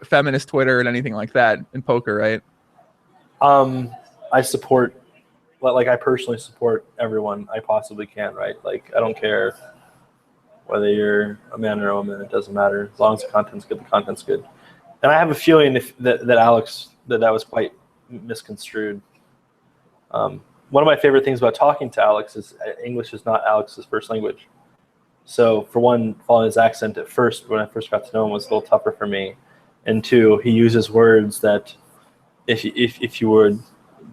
feminist Twitter and anything like that in poker, right? I support, like I personally support everyone I possibly can, right? Like I don't care whether you're a man or a woman, it doesn't matter. As long as the content's good, the content's good. And I have a feeling that Alex, that was quite misconstrued. One of my favorite things about talking to Alex is English is not Alex's first language. So for one, following his accent at first, when I first got to know him, was a little tougher for me. And two, he uses words that if you would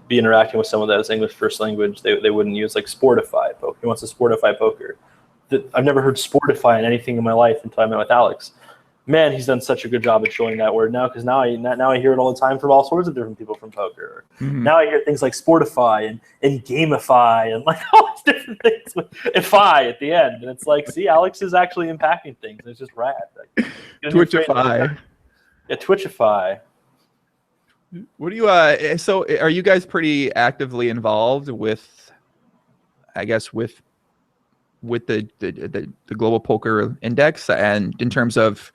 be interacting with someone that is English first language, they wouldn't use, like sportify poker. He wants to sportify poker. I've never heard sportify in anything in my life until I met with Alex. Man, he's done such a good job at showing that word now, because now I hear it all the time from all sorts of different people from poker. Mm-hmm. Now I hear things like sportify and gamify and like all these different things with ify at the end. And it's like, see, Alex is actually impacting things. It's just rad. Like, Twitchify. Yeah, Twitchify. What do you so are you guys pretty actively involved with, I guess, with the Global Poker Index, and in terms of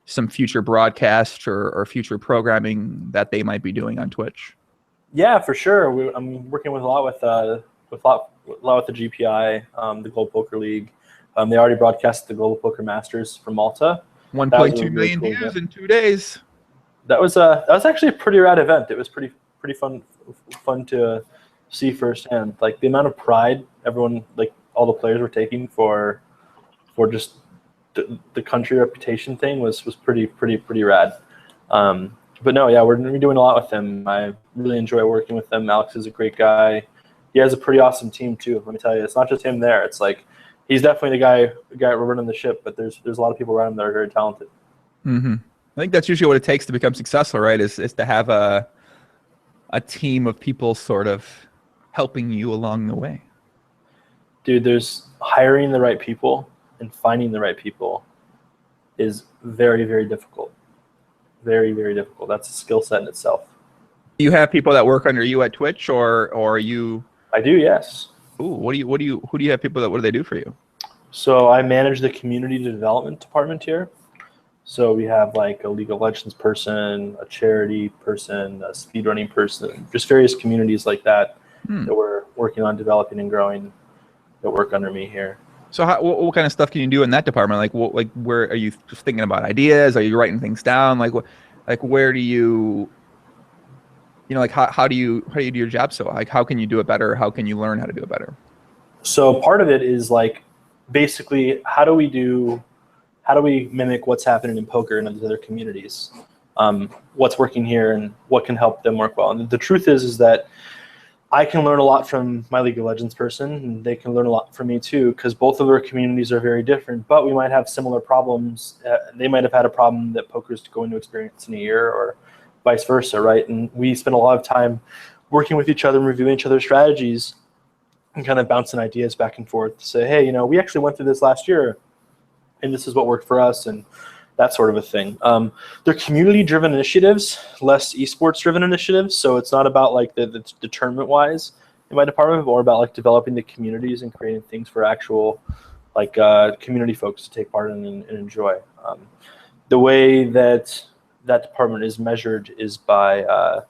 some future broadcasts or future programming that they might be doing on Twitch? Yeah, for sure. I'm working with a lot with the GPI, the Global Poker League. They already broadcast the Global Poker Masters from Malta. 1.2 million views in 2 days. That was actually a pretty rad event. It was pretty fun to see firsthand. Like the amount of pride everyone, like all the players, were taking for just the country reputation thing was pretty rad. But no, yeah, we're doing a lot with them. I really enjoy working with them. Alex is a great guy. He has a pretty awesome team too. Let me tell you, it's not just him there. It's like he's definitely the guy running the ship, but there's a lot of people around him that are very talented. Mm-hmm. I think that's usually what it takes to become successful, right? Is to have a team of people sort of helping you along the way. Dude, there's hiring the right people and finding the right people is very, very difficult. Very, very difficult. That's a skill set in itself. Do you have people that work under you at Twitch, or are you? I do, yes. Ooh, who do you have people that? What do they do for you? So I manage the community development department here. So we have like a League of Legends person, a charity person, a speedrunning person, just various communities like that that we're working on developing and growing that work under me here. So what kind of stuff can you do in that department? Like where are you just thinking about ideas? Are you writing things down? Where do you like how do you do your job? So like, how can you do it better? How can you learn how to do it better? So part of it is like basically how do we mimic what's happening in poker and other communities? What's working here and what can help them work well? And the truth is that I can learn a lot from my League of Legends person, and they can learn a lot from me too, because both of our communities are very different, but we might have similar problems. They might have had a problem that poker's going to experience in a year, or vice versa, right? And we spend a lot of time working with each other and reviewing each other's strategies and kind of bouncing ideas back and forth to say, hey, we actually went through this last year, and this is what worked for us, and that sort of a thing. They're community-driven initiatives, less esports-driven initiatives. So it's not about like the tournament-wise in my department, but more about like developing the communities and creating things for actual like community folks to take part in and enjoy. The way that department is measured is by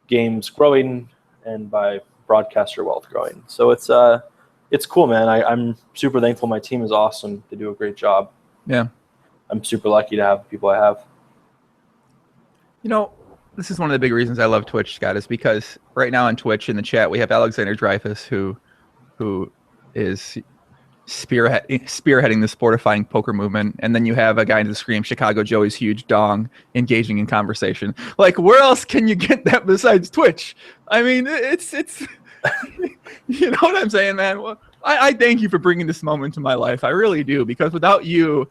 games growing and by broadcaster wealth growing. So it's cool, man. I'm super thankful. My team is awesome. They do a great job. Yeah. I'm super lucky to have the people I have. This is one of the big reasons I love Twitch, Scott, is because right now on Twitch in the chat we have Alexander Dreyfus who is spearheading the sportifying poker movement, and then you have a guy in the screen, Chicago Joey's huge dong, engaging in conversation. Like, where else can you get that besides Twitch? I mean, it's you know what I'm saying, man? Well, I thank you for bringing this moment to my life. I really do, because without you,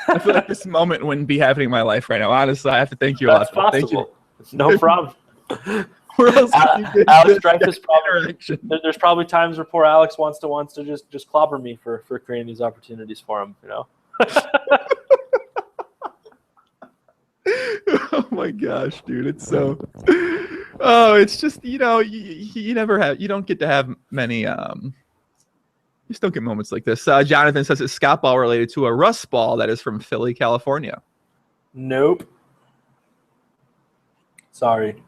I feel like this moment wouldn't be happening in my life right now. Honestly, I have to thank you a lot. That's possible. Thank you. No problem. Where else can you get Alex Dreyfus there's probably times where poor Alex wants to just clobber me for creating these opportunities for him, Oh my gosh, dude, it's so it's just you don't get to have many you just don't get moments like this. Jonathan says it's Scott ball related to a Rust ball that is from Philly, California. Nope. Sorry.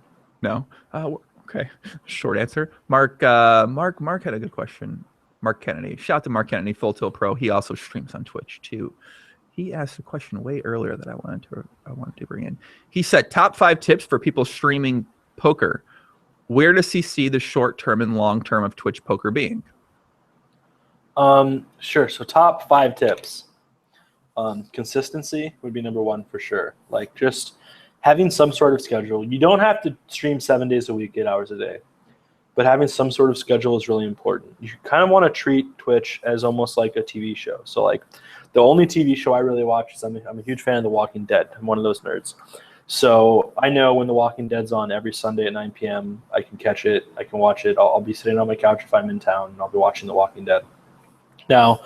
No. Okay. Short answer. Mark had a good question. Mark Kennedy. Shout out to Mark Kennedy, Full Tilt Pro. He also streams on Twitch too. He asked a question way earlier that I wanted to bring in. He said top 5 tips for people streaming poker. Where does he see the short term and long term of Twitch poker being? Sure. So top 5 tips. Consistency would be number 1 for sure. Like just having some sort of schedule. You don't have to stream 7 days a week, 8 hours a day, but having some sort of schedule is really important. You kind of want to treat Twitch as almost like a TV show. So like the only TV show I really watch is I'm a huge fan of The Walking Dead. I'm one of those nerds. So I know when The Walking Dead's on every Sunday at 9 p.m., I can catch it. I can watch it. I'll be sitting on my couch if I'm in town, and I'll be watching The Walking Dead. Now,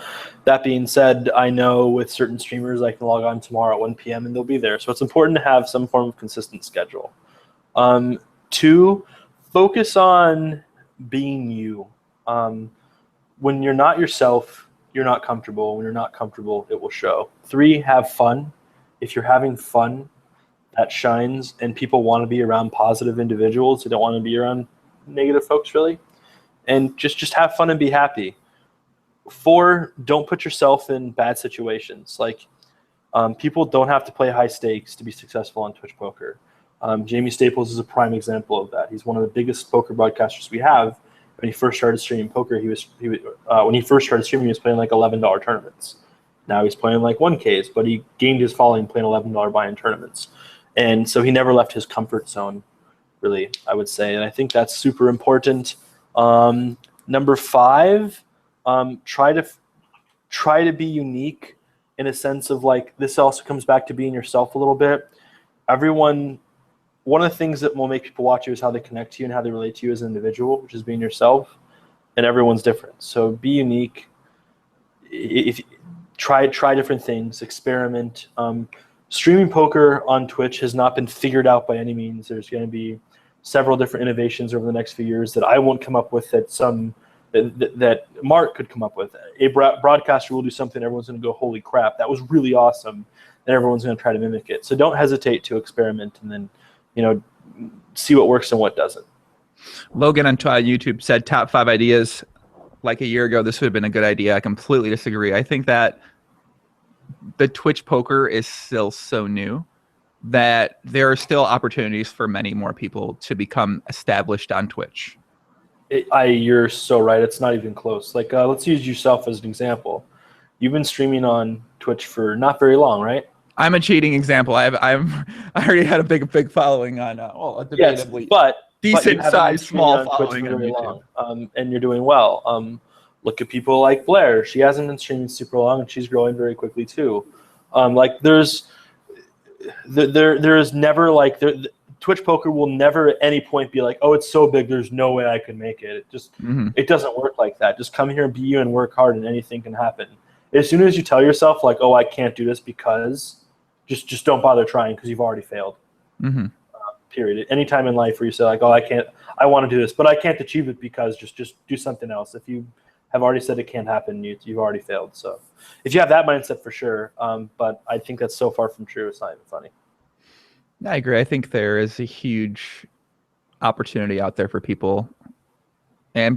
that being said, I know with certain streamers I can log on tomorrow at 1 p.m. and they'll be there. So it's important to have some form of consistent schedule. 2, focus on being you. When you're not yourself, you're not comfortable. When you're not comfortable, it will show. 3, have fun. If you're having fun, that shines, and people want to be around positive individuals. They don't want to be around negative folks, really. And just have fun and be happy. 4, don't put yourself in bad situations. Like people don't have to play high stakes to be successful on Twitch poker. Jamie Staples is a prime example of that. He's one of the biggest poker broadcasters we have. When he first started streaming poker, when he first started streaming, he was playing like $11 tournaments. Now he's playing like 1Ks, but he gained his following playing $11 buy-in tournaments. And so he never left his comfort zone, really, I would say. And I think that's super important. Number 5, try to be unique in a sense of like, this also comes back to being yourself a little bit. One of the things that will make people watch you is how they connect to you and how they relate to you as an individual, which is being yourself. And everyone's different. So be unique. If try different things, experiment. Streaming poker on Twitch has not been figured out by any means. There's going to be several different innovations over the next few years that I won't come up with that Mark could come up with. A broadcaster will do something, everyone's going to go, holy crap, that was really awesome, and everyone's going to try to mimic it. So don't hesitate to experiment and then, see what works and what doesn't. Logan on YouTube said top 5 ideas. Like a year ago, this would have been a good idea. I completely disagree. I think that the Twitch poker is still so new that there are still opportunities for many more people to become established on Twitch. You're so right. It's not even close. Like, let's use yourself as an example. You've been streaming on Twitch for not very long, right? I'm a cheating example. I already had a big following on a debatably decent sized small following on YouTube. And you're doing well. Look at people like Blair. She hasn't been streaming super long, and she's growing very quickly too. Like there is never like Twitch poker will never at any point be like, oh, it's so big, there's no way I can make it. It just it doesn't work like that. Just come here and be you and work hard, and anything can happen. As soon as you tell yourself like, oh, I can't do this because, just don't bother trying because you've already failed. Period. Anytime in life where you say like, oh, I want to do this, but I can't achieve it because just do something else. If you have already said it can't happen, you've already failed. So if you have that mindset, for sure. But I think that's so far from true. It's not even funny. I agree. I think there is a huge opportunity out there for people.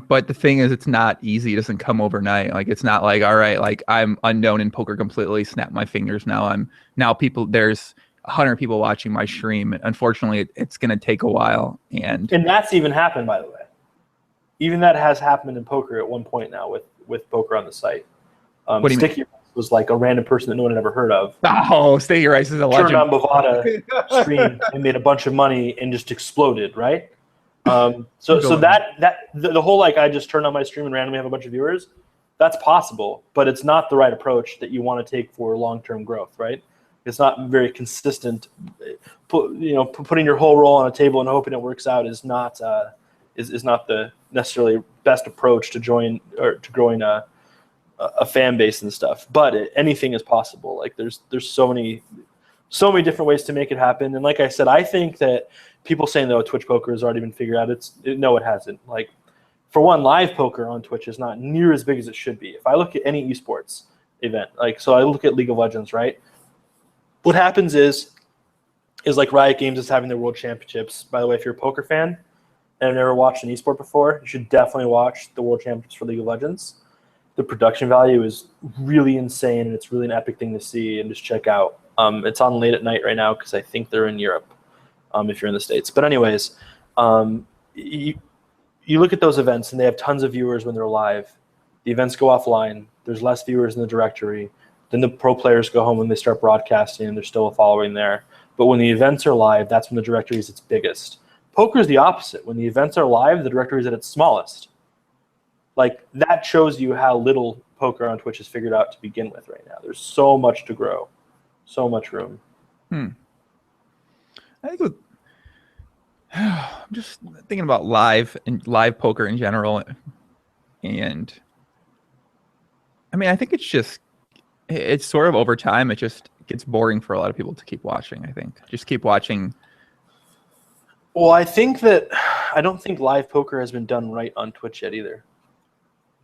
But the thing is, it's not easy. It doesn't come overnight. Like, it's not like, all right, like I'm unknown in poker completely, snap my fingers. There's 100 people watching my stream. Unfortunately, it's going to take a while. And that's even happened, by the way. Even that has happened in poker at one point now with poker on the site. Sticky Rice was like a random person that no one had ever heard of. Oh, Sticky Rice is a legend. Turned on Bovada stream and made a bunch of money and just exploded, right? So the whole like I just turned on my stream and randomly have a bunch of viewers, that's possible, but it's not the right approach that you want to take for long-term growth, right? It's not very consistent. Putting your whole roll on a table and hoping it works out is not the necessarily best approach to growing a fan base and stuff. But anything is possible. Like there's so many different ways to make it happen. And like I said, I think that people saying though Twitch poker has already been figured out, no, it hasn't. Like, for one, live poker on Twitch is not near as big as it should be. If I look at any esports event, so I look at League of Legends, right? What happens is like Riot Games is having their World Championships. By the way, if you're a poker fan and have never watched an esport before, you should definitely watch the World Championships for League of Legends. The production value is really insane, and it's really an epic thing to see and just check out. It's on late at night right now because I think they're in Europe, if you're in the States. But anyways, you look at those events, and they have tons of viewers when they're live. The events go offline. There's less viewers in the directory. Then the pro players go home and they start broadcasting, and there's still a following there. But when the events are live, that's when the directory is its biggest. Poker is the opposite. When the events are live, the directory is at its smallest. Like, that shows you how little poker on Twitch is figured out to begin with right now. There's so much to grow, so much room. I think I'm just thinking about live poker in general, and I mean, I think it's sort of over time. It just gets boring for a lot of people to keep watching. I think just keep watching. Well, I don't think live poker has been done right on Twitch yet either.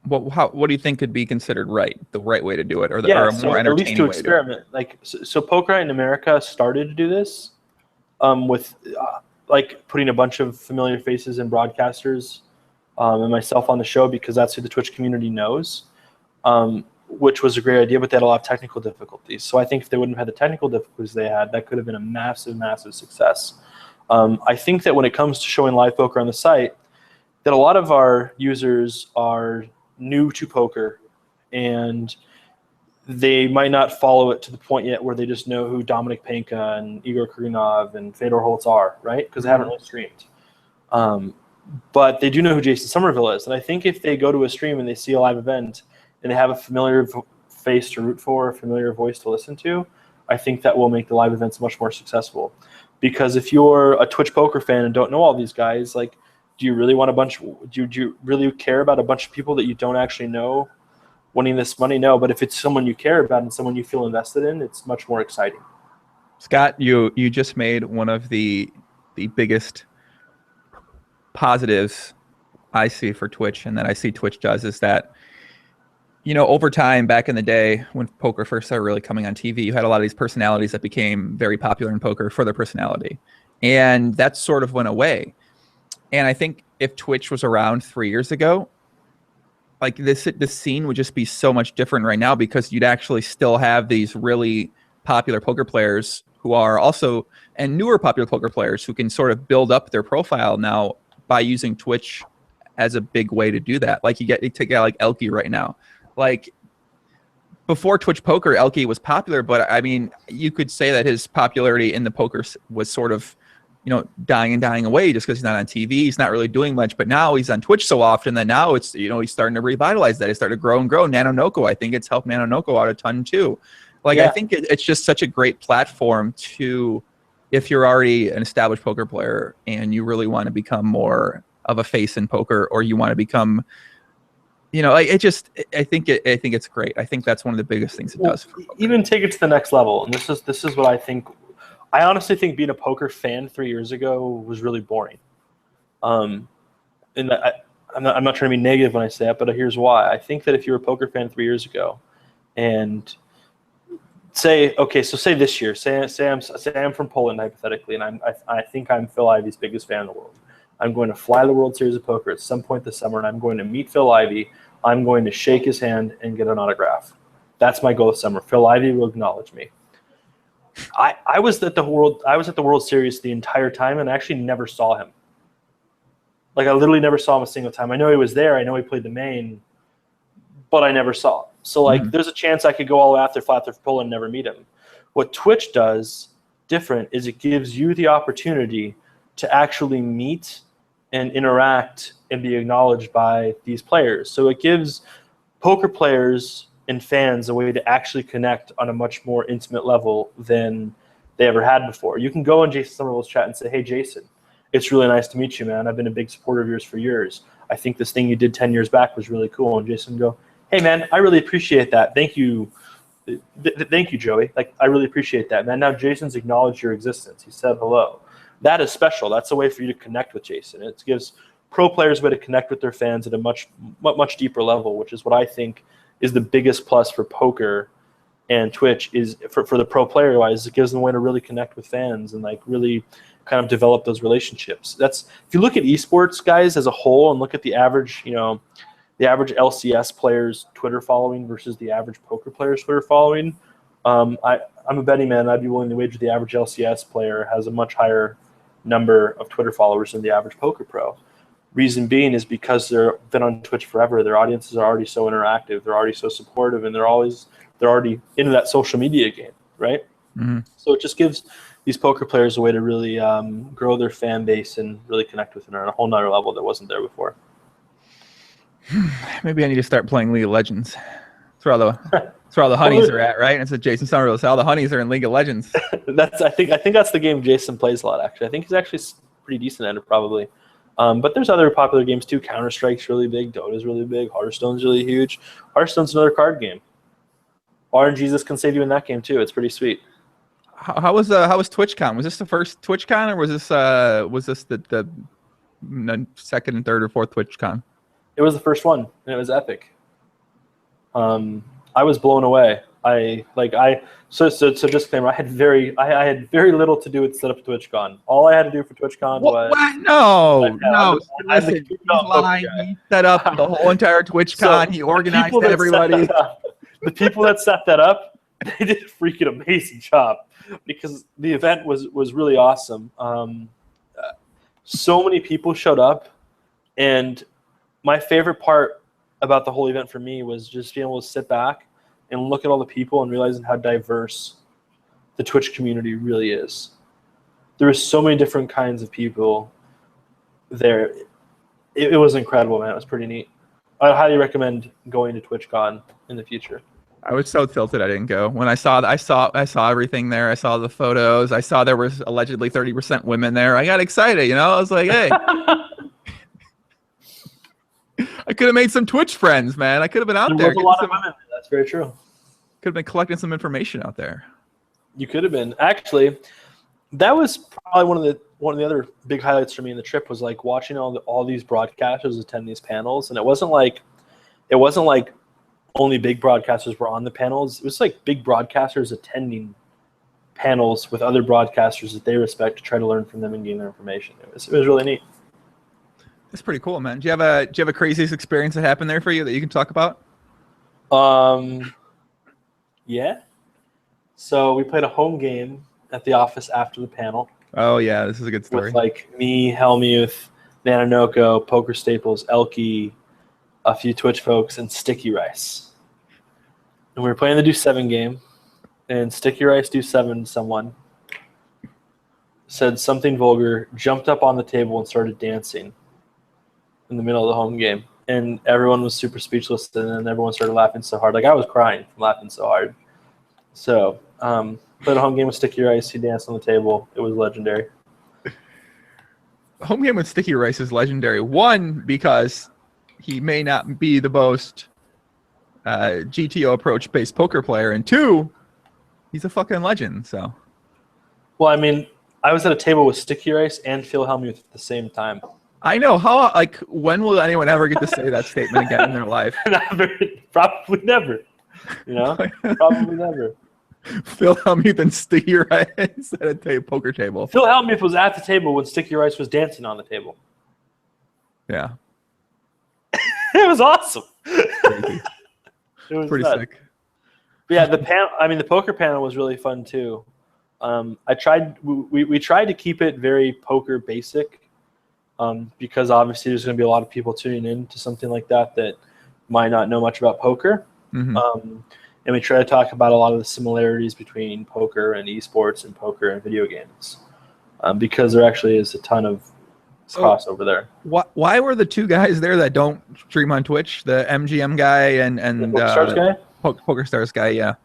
What do you think could be considered the right way to do it, or more entertaining at least to experiment? Like, so Poker Night in America started to do this with like putting a bunch of familiar faces and broadcasters and myself on the show, because that's who the Twitch community knows, which was a great idea, but they had a lot of technical difficulties. So I think if they wouldn't have had the technical difficulties they had, that could have been a massive, massive success. I think that when it comes to showing live poker on the site, that a lot of our users are new to poker, and they might not follow it to the point yet where they just know who Dominic Penka and Igor Kurinov and Fedor Holtz are, right? Because they haven't really streamed. But they do know who Jason Somerville is. And I think if they go to a stream and they see a live event and they have a familiar face to root for, a familiar voice to listen to, I think that will make the live events much more successful. Because if you're a Twitch poker fan and don't know all these guys, like, do you really want do you really care about a bunch of people that you don't actually know winning this money? No, but if it's someone you care about and someone you feel invested in, it's much more exciting. Scott, you just made one of the biggest positives I see for Twitch, and that I see Twitch does, is that, over time, back in the day when poker first started really coming on TV, you had a lot of these personalities that became very popular in poker for their personality. And that sort of went away. And I think if Twitch was around 3 years ago, like this scene would just be so much different right now, because you'd actually still have these really popular poker players who are also, and newer popular poker players who can sort of build up their profile now by using Twitch as a big way to do that. Like you take a guy like Elke right now. Like before Twitch poker, Elke was popular, but I mean, you could say that his popularity in the poker was sort of, dying away just because he's not on TV. He's not really doing much, but now he's on Twitch so often that now it's, he's starting to revitalize that. He's starting to grow and grow. Nano Noko, I think it's helped Nano Noko out a ton too. Like, I think it's just such a great platform to, if you're already an established poker player and you really want to become more of a face in poker, or you want to become, I think it's great. I think that's one of the biggest things it does. Even take it to the next level. And this is what I think. I honestly think being a poker fan 3 years ago was really boring. And I'm not trying to be negative when I say that, but here's why. I think that if you were a poker fan 3 years ago, and say this year, say I'm from Poland hypothetically, and I think I'm Phil Ivey's biggest fan in the world. I'm going to fly the World Series of Poker at some point this summer, and I'm going to meet Phil Ivey. I'm going to shake his hand and get an autograph. That's my goal this summer. Phil Ivey will acknowledge me. I was at the World Series the entire time, and I actually never saw him. Like, I literally never saw him a single time. I know he was there. I know he played the main, but I never saw him. So, there's a chance I could go all the way out there, fly out there for Poland, and never meet him. What Twitch does different is it gives you the opportunity to actually meet and interact and be acknowledged by these players. So it gives poker players and fans a way to actually connect on a much more intimate level than they ever had before. You can go on Jason Somerville's chat and say, "Hey, Jason, it's really nice to meet you, man. I've been a big supporter of yours for years. I think this thing you did 10 years back was really cool." And Jason go, "Hey, man, I really appreciate that. Thank you. Thank you, Joey. Like, I really appreciate that, man." Now Jason's acknowledged your existence. He said hello. That is special. That's a way for you to connect with Jason. It gives pro players a way to connect with their fans at a much deeper level, which is what I think is the biggest plus for poker and Twitch is for the pro player wise. It gives them a way to really connect with fans and like really kind of develop those relationships. That's, if you look at esports guys as a whole and look at the average, the average LCS player's Twitter following versus the average poker player's Twitter following. I'm a betting man. I'd be willing to wager the average LCS player has a much higher number of Twitter followers than the average poker pro. Reason being is because they've been on Twitch forever. Their audiences are already so interactive. They're already so supportive, and they're already into that social media game, right? Mm-hmm. So it just gives these poker players a way to really grow their fan base and really connect with them on a whole nother level that wasn't there before. Maybe I need to start playing League of Legends. That's where all the honeys are at, right? And so Jason Somerville said all the honeys are in League of Legends. I think that's the game Jason plays a lot, actually. I think he's actually pretty decent at it, probably. But there's other popular games too. Counter-Strike's really big. Dota's really big. Hearthstone's really huge. Hearthstone's another card game. RNGesus can save you in that game too. It's pretty sweet. How was TwitchCon? Was this the first TwitchCon, or was this the second and third or fourth TwitchCon? It was the first one, and it was epic. I was blown away. So disclaimer, I had very little to do with set up TwitchCon. All I had to do for TwitchCon was what? No. Listen, he's lying. He set up the whole entire TwitchCon. He organized everybody. The people that set that up, they did a freaking amazing job because the event was really awesome. So many people showed up, and my favorite part about the whole event for me was just being able to sit back and look at all the people and realizing how diverse the Twitch community really is. There were so many different kinds of people there. It was incredible, man. It was pretty neat. I highly recommend going to TwitchCon in the future. I was so tilted I didn't go. When I saw everything there. I saw the photos. I saw there was allegedly 30% women there. I got excited, I was like, hey. I could have made some Twitch friends, man. I could have been out there. There was a lot of women. That's very true. Could have been collecting some information out there. You could have been. Actually, that was probably one of the other big highlights for me in the trip was like watching all these broadcasters attend these panels, and it wasn't like only big broadcasters were on the panels. It was like big broadcasters attending panels with other broadcasters that they respect to try to learn from them and gain their information. It was really neat. That's pretty cool, man. Do you have a craziest experience that happened there for you that you can talk about? Yeah. So we played a home game at the office after the panel. Oh yeah, this is a good story. With like me, Helmuth, Nanonoko, Poker Staples, Elke, a few Twitch folks, and Sticky Rice. And we were playing the Do 7 game, and Sticky Rice Do 7 someone said something vulgar, jumped up on the table and started dancing in the middle of the home game. And everyone was super speechless, and then everyone started laughing so hard. Like, I was crying from laughing so hard. So, played a home game with Sticky Rice. He danced on the table. It was legendary. Home game with Sticky Rice is legendary. One, because he may not be the most GTO approach-based poker player, and two, he's a fucking legend. So, well, I mean, I was at a table with Sticky Rice and Phil Hellmuth at the same time. I know. How, like, when will anyone ever get to say that statement again in their life? Probably never. You know? Probably never. Phil Hellmuth and Sticky Rice at a poker table. Phil Hellmuth was at the table when Sticky Rice was dancing on the table. Yeah. It was awesome. It was pretty sick. But yeah, the poker panel was really fun too. We tried to keep it very poker basic, because obviously there's going to be a lot of people tuning in to something like that might not know much about poker. Mm-hmm. And we try to talk about a lot of the similarities between poker and esports and poker and video games, because there actually is a ton of crossover there. Why were the two guys there that don't stream on Twitch? The MGM guy and the PokerStars guy? PokerStars guy, yeah.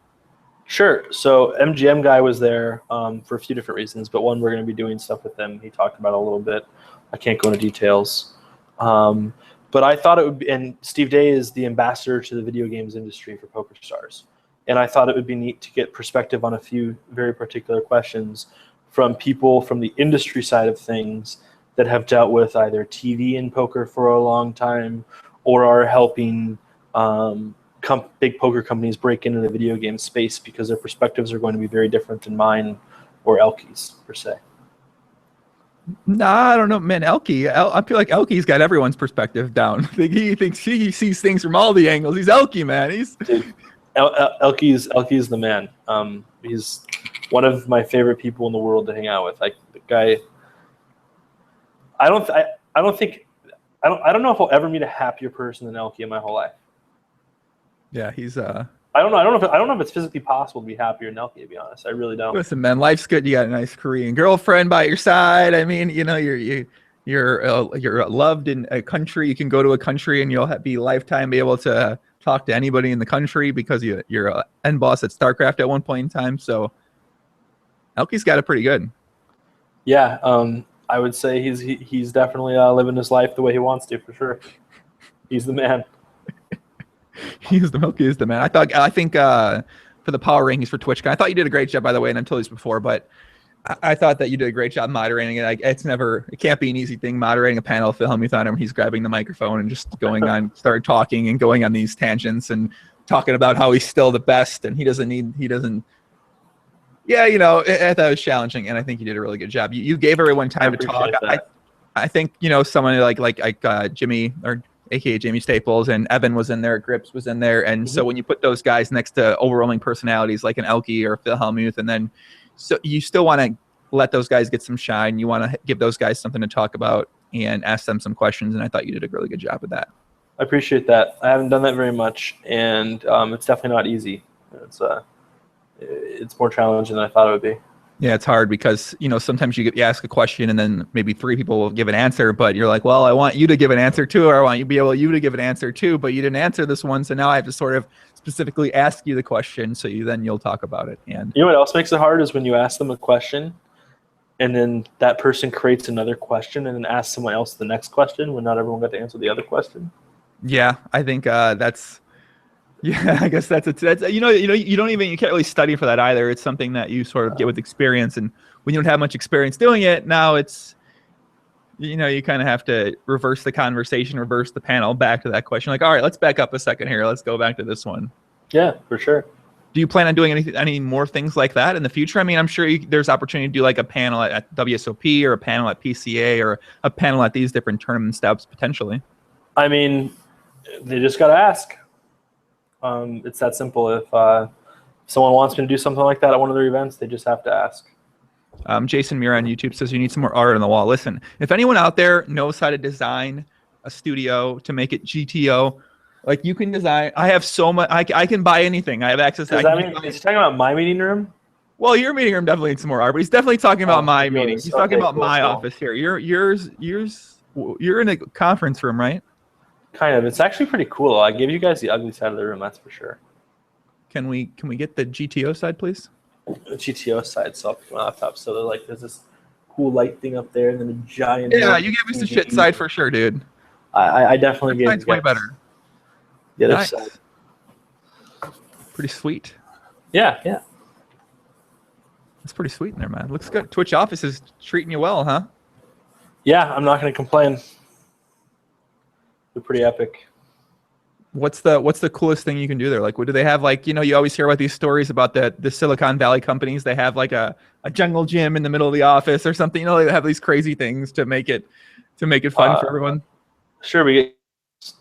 Sure. So MGM guy was there for a few different reasons, but one, we're going to be doing stuff with him. He talked about it a little bit. I can't go into details. But I thought it would be, and Steve Day is the ambassador to the video games industry for PokerStars. And I thought it would be neat to get perspective on a few very particular questions from people from the industry side of things that have dealt with either TV and poker for a long time or are helping big poker companies break into the video game space, because their perspectives are going to be very different than mine or Elke's, per se. Nah, I don't know, man. I feel like Elke's got everyone's perspective down. He thinks he sees things from all the angles. He's Elke, man. Elke's the man. He's one of my favorite people in the world to hang out with. Like, the guy. I don't know if I'll ever meet a happier person than Elke in my whole life. Yeah, he's I don't know if it's physically possible to be happier than Elke, to be honest. I really don't. Listen, man, life's good. You got a nice Korean girlfriend by your side. I mean, you know, you're loved in a country. You can go to a country and you'll be be able to talk to anybody in the country because you're an end boss at StarCraft at one point in time. So Elke's got it pretty good. Yeah, I would say he's definitely living his life the way he wants to, for sure. He's the man. Elke is the man. I think for the power rankings for Twitch, I thought you did a great job, by the way, and I've told you this before, but I thought that you did a great job moderating it. It can't be an easy thing moderating a panel. Phil Hellmuth on him, he's grabbing the microphone and just going on, start talking and going on these tangents and talking about how he's still the best and he doesn't. Yeah, you know, I thought it was challenging, and I think you did a really good job. You gave everyone time to talk. I think, you know, someone like Jimmy, or aka Jamie Staples, and Evan was in there, Grips was in there, and so when you put those guys next to overwhelming personalities like an Elke or Phil Hellmuth, and then so you still want to let those guys get some shine. You want to give those guys something to talk about and ask them some questions, and I thought you did a really good job with that. I appreciate that. I haven't done that very much, and it's definitely not easy. It's more challenging than I thought it would be. Yeah, it's hard because, you know, sometimes you ask a question and then maybe three people will give an answer, but you're like, well, I want you to give an answer too, or I want you to give an answer too, but you didn't answer this one, so now I have to sort of specifically ask you the question, so you'll talk about it. And you know what else makes it hard is when you ask them a question and then that person creates another question and then asks someone else the next question when not everyone got to answer the other question. Yeah, I think that's. Yeah, I guess that's you can't really study for that either. It's something that you sort of get with experience, and when you don't have much experience doing it, now it's, you know, you kind of have to reverse the conversation, reverse the panel back to that question. Like, all right, let's back up a second here. Let's go back to this one. Yeah, for sure. Do you plan on doing any more things like that in the future? I mean, I'm sure there's opportunity to do like a panel at WSOP or a panel at PCA or a panel at these different tournament steps potentially. I mean, they just got to ask. It's that simple. If someone wants me to do something like that at one of their events, they just have to ask. Jason Muir on YouTube says you need some more art on the wall. Listen, if anyone out there knows how to design a studio to make it GTO, like you can design. I have so much. I can buy anything. I have access to. Does that mean he's talking about my meeting room? Well, your meeting room definitely needs some more art, but he's definitely talking about my yours. meeting. He's talking about cool, my cool. office here. Yours. You're in a conference room, right? Kind of. It's actually pretty cool. I gave you guys the ugly side of the room, that's for sure. Can we get the GTO side, please? The GTO side, so I'll put my laptop. So there's this cool light thing up there, and then a giant. Yeah, you gave us the shit side for sure, dude. I definitely gave. Mine's way better. The other nice. side. Pretty sweet. Yeah. That's pretty sweet in there, man. Looks good. Twitch office is treating you well, huh? Yeah, I'm not going to complain. They're pretty epic. What's the coolest thing you can do there? Like, what do they have? Like, you always hear about these stories about the Silicon Valley companies. They have like a jungle gym in the middle of the office or something. They have these crazy things to make it fun for everyone. Sure, we get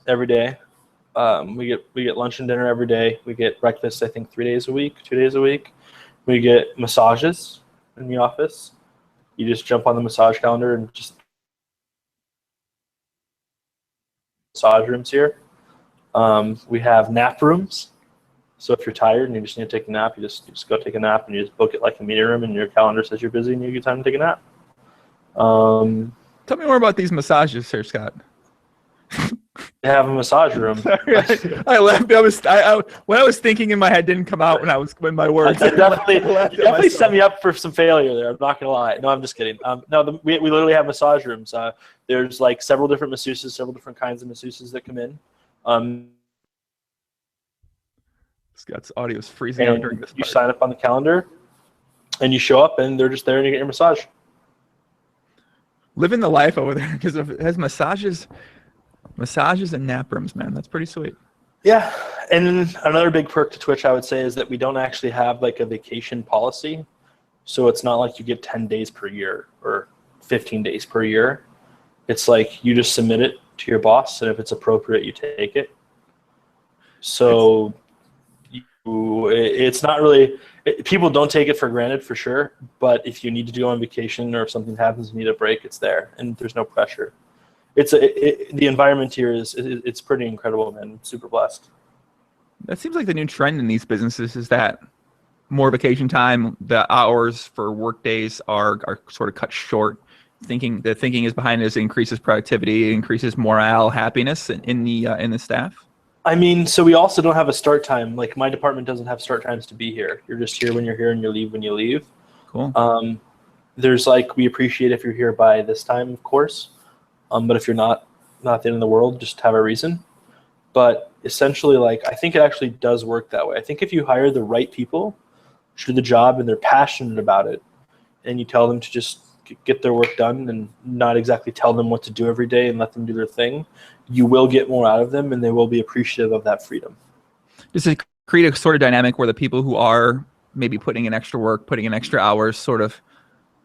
every day. We get lunch and dinner every day. We get breakfast, I think, 2 days a week. We get massages in the office. You just jump on the massage calendar and just massage rooms here. We have nap rooms. So if you're tired and you just need to take a nap, you just go take a nap, and you just book it like a meeting room, and your calendar says you're busy and you get time to take a nap. Tell me more about these massages, Sir Scott. They have a massage room. I laughed. What I was thinking in my head didn't come out when my words. You definitely set me up for some failure there. I'm not gonna lie. No, I'm just kidding. We literally have massage rooms. There's like several different masseuses, several different kinds of masseuses that come in. Scott's audio is freezing out during this part. You sign up on the calendar, and you show up, and they're just there, and you get your massage. Living the life over there because it has massages and nap rooms, man. That's pretty sweet. Yeah, and another big perk to Twitch, I would say, is that we don't actually have like a vacation policy. So it's not like you get 10 days per year or 15 days per year. It's like you just submit it to your boss, and if it's appropriate, you take it. So it's not really people don't take it for granted for sure. But if you need to go on vacation or if something happens, you need a break, it's there, and there's no pressure. The environment here it's pretty incredible, man. I'm super blessed. That seems like the new trend in these businesses is that more vacation time, the hours for work days are sort of cut short. The thinking is behind this increases productivity, increases morale, happiness in the staff. I mean, so we also don't have a start time. Like my department doesn't have start times to be here. You're just here when you're here, and you leave when you leave. Cool. There's like we appreciate if you're here by this time, of course. But if you're not at the end of the world, just have a reason. But essentially, like I think it actually does work that way. I think if you hire the right people to do the job and they're passionate about it, and you tell them to just get their work done and not exactly tell them what to do every day and let them do their thing, you will get more out of them, and they will be appreciative of that freedom. Does it create a sort of dynamic where the people who are maybe putting in extra work, putting in extra hours, sort of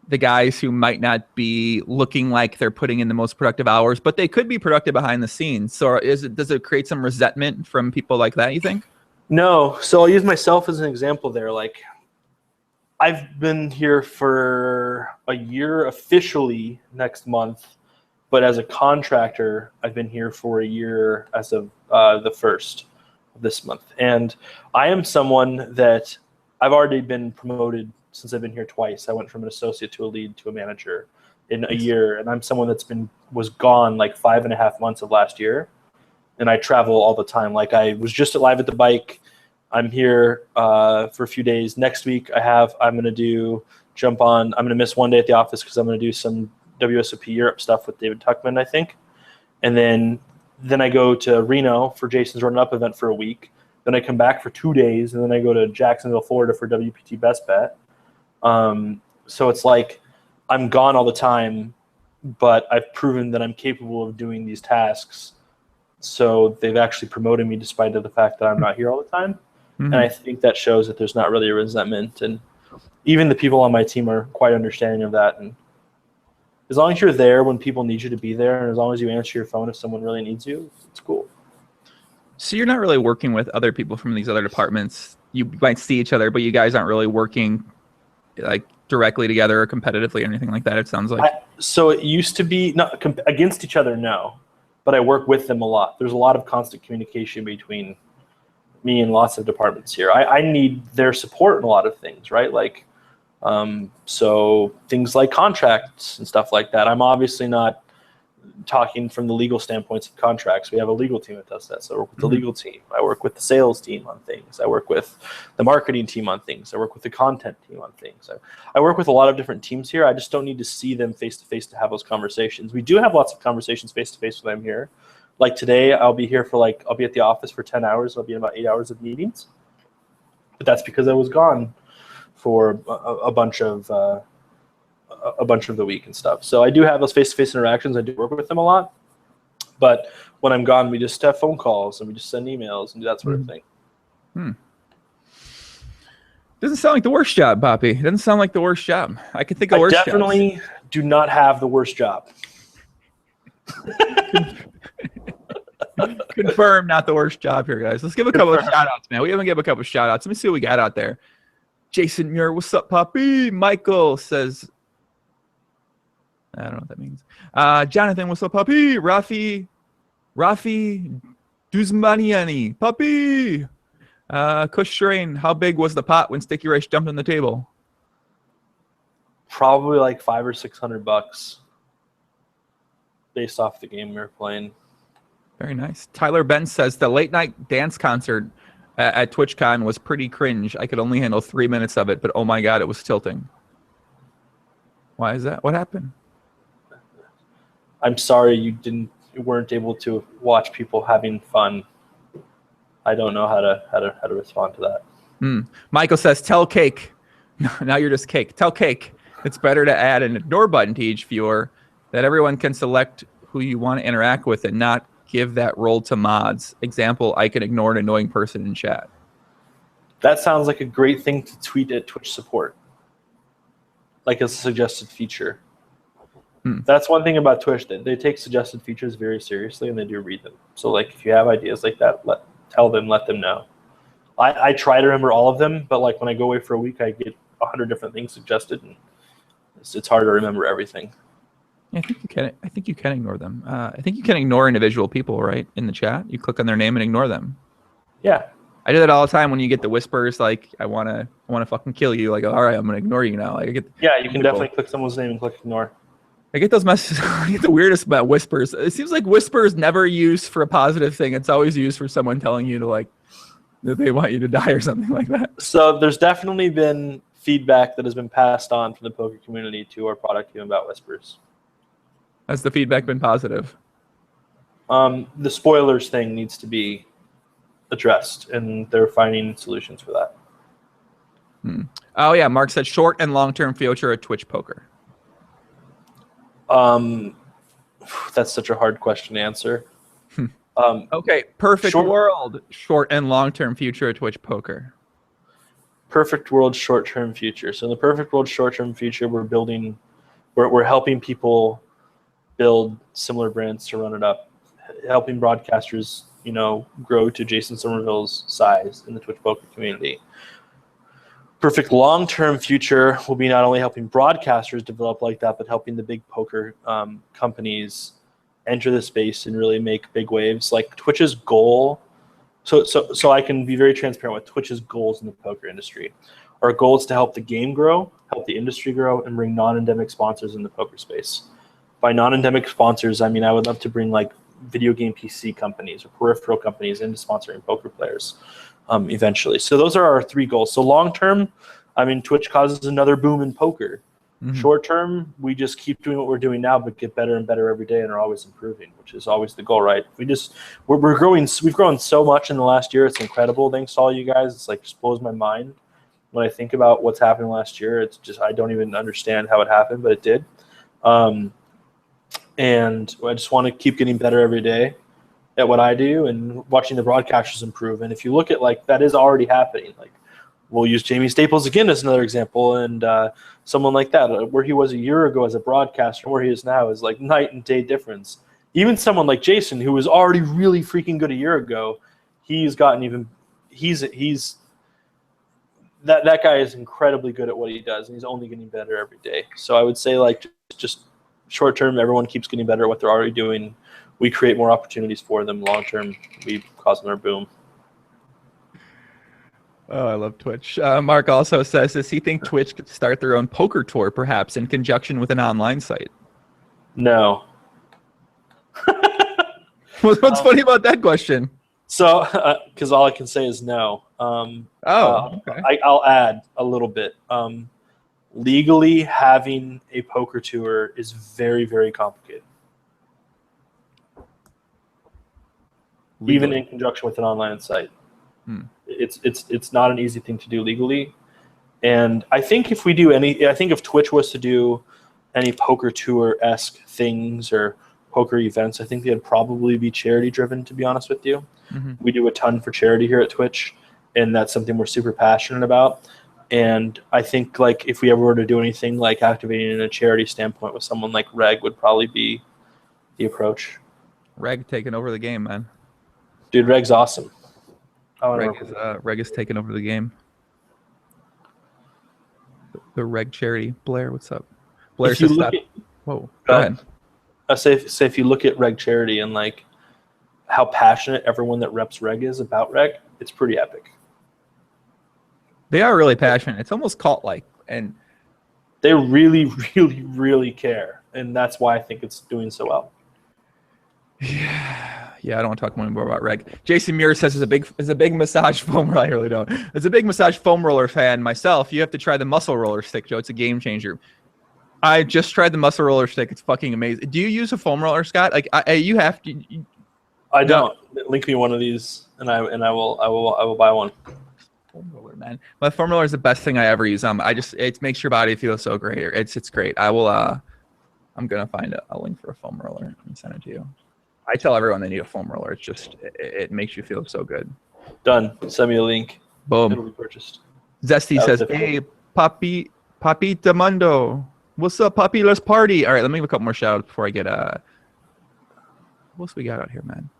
the guys who might not be looking like they're putting in the most productive hours, but they could be productive behind the scenes? So does it create some resentment from people like that, you think? No. So I'll use myself as an example there. Like I've been here for a year officially next month, but as a contractor, I've been here for a year as of the 1st of this month. And I am someone that I've already been promoted since I've been here twice. I went from an associate to a lead to a manager in a year. And I'm someone was gone like 5.5 months of last year. And I travel all the time. Like I was just live at the bike. I'm here for a few days. Next week I'm going to miss one day at the office because I'm going to do some WSOP Europe stuff with David Tuckman, I think. And then I go to Reno for Jason's Running Up event for a week. Then I come back for 2 days, and then I go to Jacksonville, Florida for WPT Best Bet. So it's like I'm gone all the time, but I've proven that I'm capable of doing these tasks. So they've actually promoted me despite the fact that I'm not here all the time. Mm-hmm. And I think that shows that there's not really a resentment. And even the people on my team are quite understanding of that. And as long as you're there when people need you to be there, and as long as you answer your phone if someone really needs you, it's cool. So you're not really working with other people from these other departments. You might see each other, but you guys aren't really working like directly together or competitively or anything like that, it sounds like. So it used to be not against each other, no, but I work with them a lot. There's a lot of constant communication between me and lots of departments here. I need their support in a lot of things, right? Like, so things like contracts and stuff like that. I'm obviously not talking from the legal standpoints of contracts. We have a legal team that does that. So I work with the legal team. I work with the sales team on things. I work with the marketing team on things. I work with the content team on things. I work with a lot of different teams here. I just don't need to see them face to face to have those conversations. We do have lots of conversations face to face when I'm here. Like today, I'll be here for I'll be at the office for 10 hours. I'll be in about 8 hours of meetings. But that's because I was gone for a bunch of the week and stuff. So I do have those face-to-face interactions. I do work with them a lot. But when I'm gone, we just have phone calls and we just send emails and do that sort of thing. Doesn't sound like the worst job, Poppy. It doesn't sound like the worst job. I could think of worse jobs. I definitely do not have the worst job. Confirm, not the worst job here, guys. Let's give a couple of shout-outs, man. We haven't given a couple of shout-outs. Let me see what we got out there. Jason Muir, what's up, Poppy? Michael says, I don't know what that means. Jonathan, what's up, Poppy? Rafi Duzmaniani, Poppy. Kush Shrain, how big was the pot when Sticky Rice jumped on the table? Probably like $500 or $600 based off the game we were playing. Very nice. Tyler Ben says the late night dance concert at TwitchCon was pretty cringe. I could only handle 3 minutes of it, but oh my God, it was tilting. Why is that? What happened? I'm sorry you weren't able to watch people having fun. I don't know how to respond to that. Michael says, tell Cake. Now you're just Cake. Tell Cake it's better to add an ignore button to each viewer that everyone can select who you want to interact with and not give that role to mods. Example, I can ignore an annoying person in chat. That sounds like a great thing to tweet at Twitch support. Like a suggested feature. That's one thing about Twitch, that they take suggested features very seriously and they do read them. So like if you have ideas like that, let them know. I try to remember all of them, but like when I go away for a week, I get 100 different things suggested and it's hard to remember everything. Yeah, I think you can ignore them. I think you can ignore individual people, right? In the chat, you click on their name and ignore them. Yeah, I do that all the time when you get the whispers like I wanna fucking kill you. Like, all right, I'm gonna ignore you now. Like, you can definitely click someone's name and click ignore. I get those messages. I get the weirdest about whispers. It seems like whispers never used for a positive thing. It's always used for someone telling you to like that they want you to die or something like that. So there's definitely been feedback that has been passed on from the poker community to our product team about whispers. Has the feedback been positive? The spoilers thing needs to be addressed, and they're finding solutions for that. Oh, yeah. Mark said short and long-term future at Twitch poker. That's such a hard question to answer. Okay. Perfect world, short and long-term future at Twitch poker. Perfect world, short-term future. So in the perfect world, short-term future, we're helping people build similar brands to run it up, helping broadcasters, grow to Jason Somerville's size in the Twitch poker community. Perfect long-term future will be not only helping broadcasters develop like that, but helping the big poker companies enter the space and really make big waves. Like Twitch's goal, so I can be very transparent with Twitch's goals in the poker industry. Our goal is to help the game grow, help the industry grow, and bring non-endemic sponsors in the poker space. By non-endemic sponsors, I mean I would love to bring like video game PC companies or peripheral companies into sponsoring poker players eventually. So those are our three goals. So long term, I mean Twitch causes another boom in poker. Short term, we just keep doing what we're doing now, but get better and better every day and are always improving, which is always the goal, right? We're growing. We've grown so much in the last year. It's incredible. Thanks to all you guys. It's like just blows my mind when I think about what's happened last year. It's just I don't even understand how it happened, but it did. And I just want to keep getting better every day at what I do and watching the broadcasters improve. And if you look at like that is already happening. Like we'll use Jamie Staples again as another example, and someone like that, where he was a year ago as a broadcaster, where he is now is like night and day difference. Even someone like Jason, who was already really freaking good a year ago, he's gotten even. He's that guy is incredibly good at what he does, and he's only getting better every day. So I would say like just short term, everyone keeps getting better at what they're already doing. We create more opportunities for them. Long term, we cause another boom. Oh, I love Twitch. Mark also says, does he think Twitch could start their own poker tour, perhaps in conjunction with an online site? No. What's funny about that question? So, because all I can say is no. Okay. I'll add a little bit. Legally, having a poker tour is very, very complicated. Legally. Even in conjunction with an online site. It's not an easy thing to do legally. And I think if Twitch was to do any poker tour-esque things or poker events, I think they'd probably be charity driven, to be honest with you. Mm-hmm. We do a ton for charity here at Twitch, and that's something we're super passionate about. And I think like if we ever were to do anything like activating in a charity standpoint with someone like Reg would probably be the approach. Reg taking over the game, man. Dude, Reg's awesome. Reg is taking over the game. The Reg charity. Blair, what's up? Blair says stop. Whoa, go ahead. I say if you look at Reg charity and like how passionate everyone that reps Reg is about Reg, it's pretty epic. They are really passionate. It's almost cult-like, and they really, really, really care, and that's why I think it's doing so well. Yeah, I don't want to talk more about Reg. Jason Muir says is a big massage foam roller. I really don't. As a big massage foam roller fan myself, you have to try the muscle roller stick, Joe. It's a game changer. I just tried the muscle roller stick. It's fucking amazing. Do you use a foam roller, Scott? Like you have to. I don't. Link me one of these, and I will buy one. Foam roller, man. My foam roller is the best thing I ever use. It makes your body feel so great. It's great. I will. I'm gonna find a link for a foam roller and send it to you. I tell everyone they need a foam roller. It's just it makes you feel so good. Done. Send me a link. Boom. It'll be purchased. Zesty says, "Hey, Papita Mundo. What's up, Papi? Let's party." All right, let me give a couple more shout outs before I get what else we got out here, man?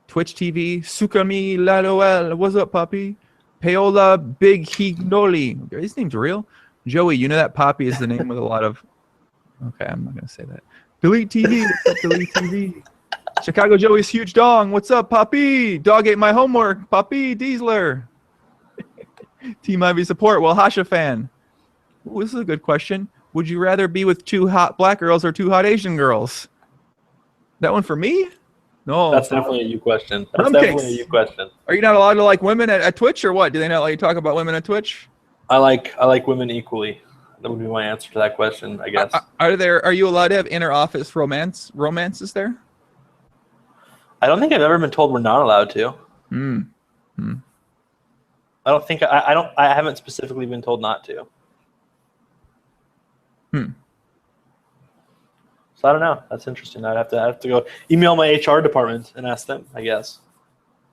Twitch TV, Sukami Ladoel. What's up, Papi? Paola Big Hignoli. His name's real. Joey, you know that Papi is the name with a lot of. Okay, I'm not gonna say that. Delete TV. What's up, Delete TV? Chicago Joey's huge dong. What's up, Papi? Dog ate my homework. Papi Diesler. Team Ivy support. Well, Hasha fan. Ooh, this is a good question. Would you rather be with 2 hot black girls or 2 hot Asian girls? That one for me? No. That's definitely a you question. Definitely a you question. Are you not allowed to like women at Twitch or what? Do they not let you talk about women at Twitch? I like women equally. That would be my answer to that question, I guess. Are you allowed to have inner office romances there? I don't think I've ever been told we're not allowed to. I don't think I haven't specifically been told not to. So I don't know. That's interesting. I'd have to go email my HR department and ask them, I guess.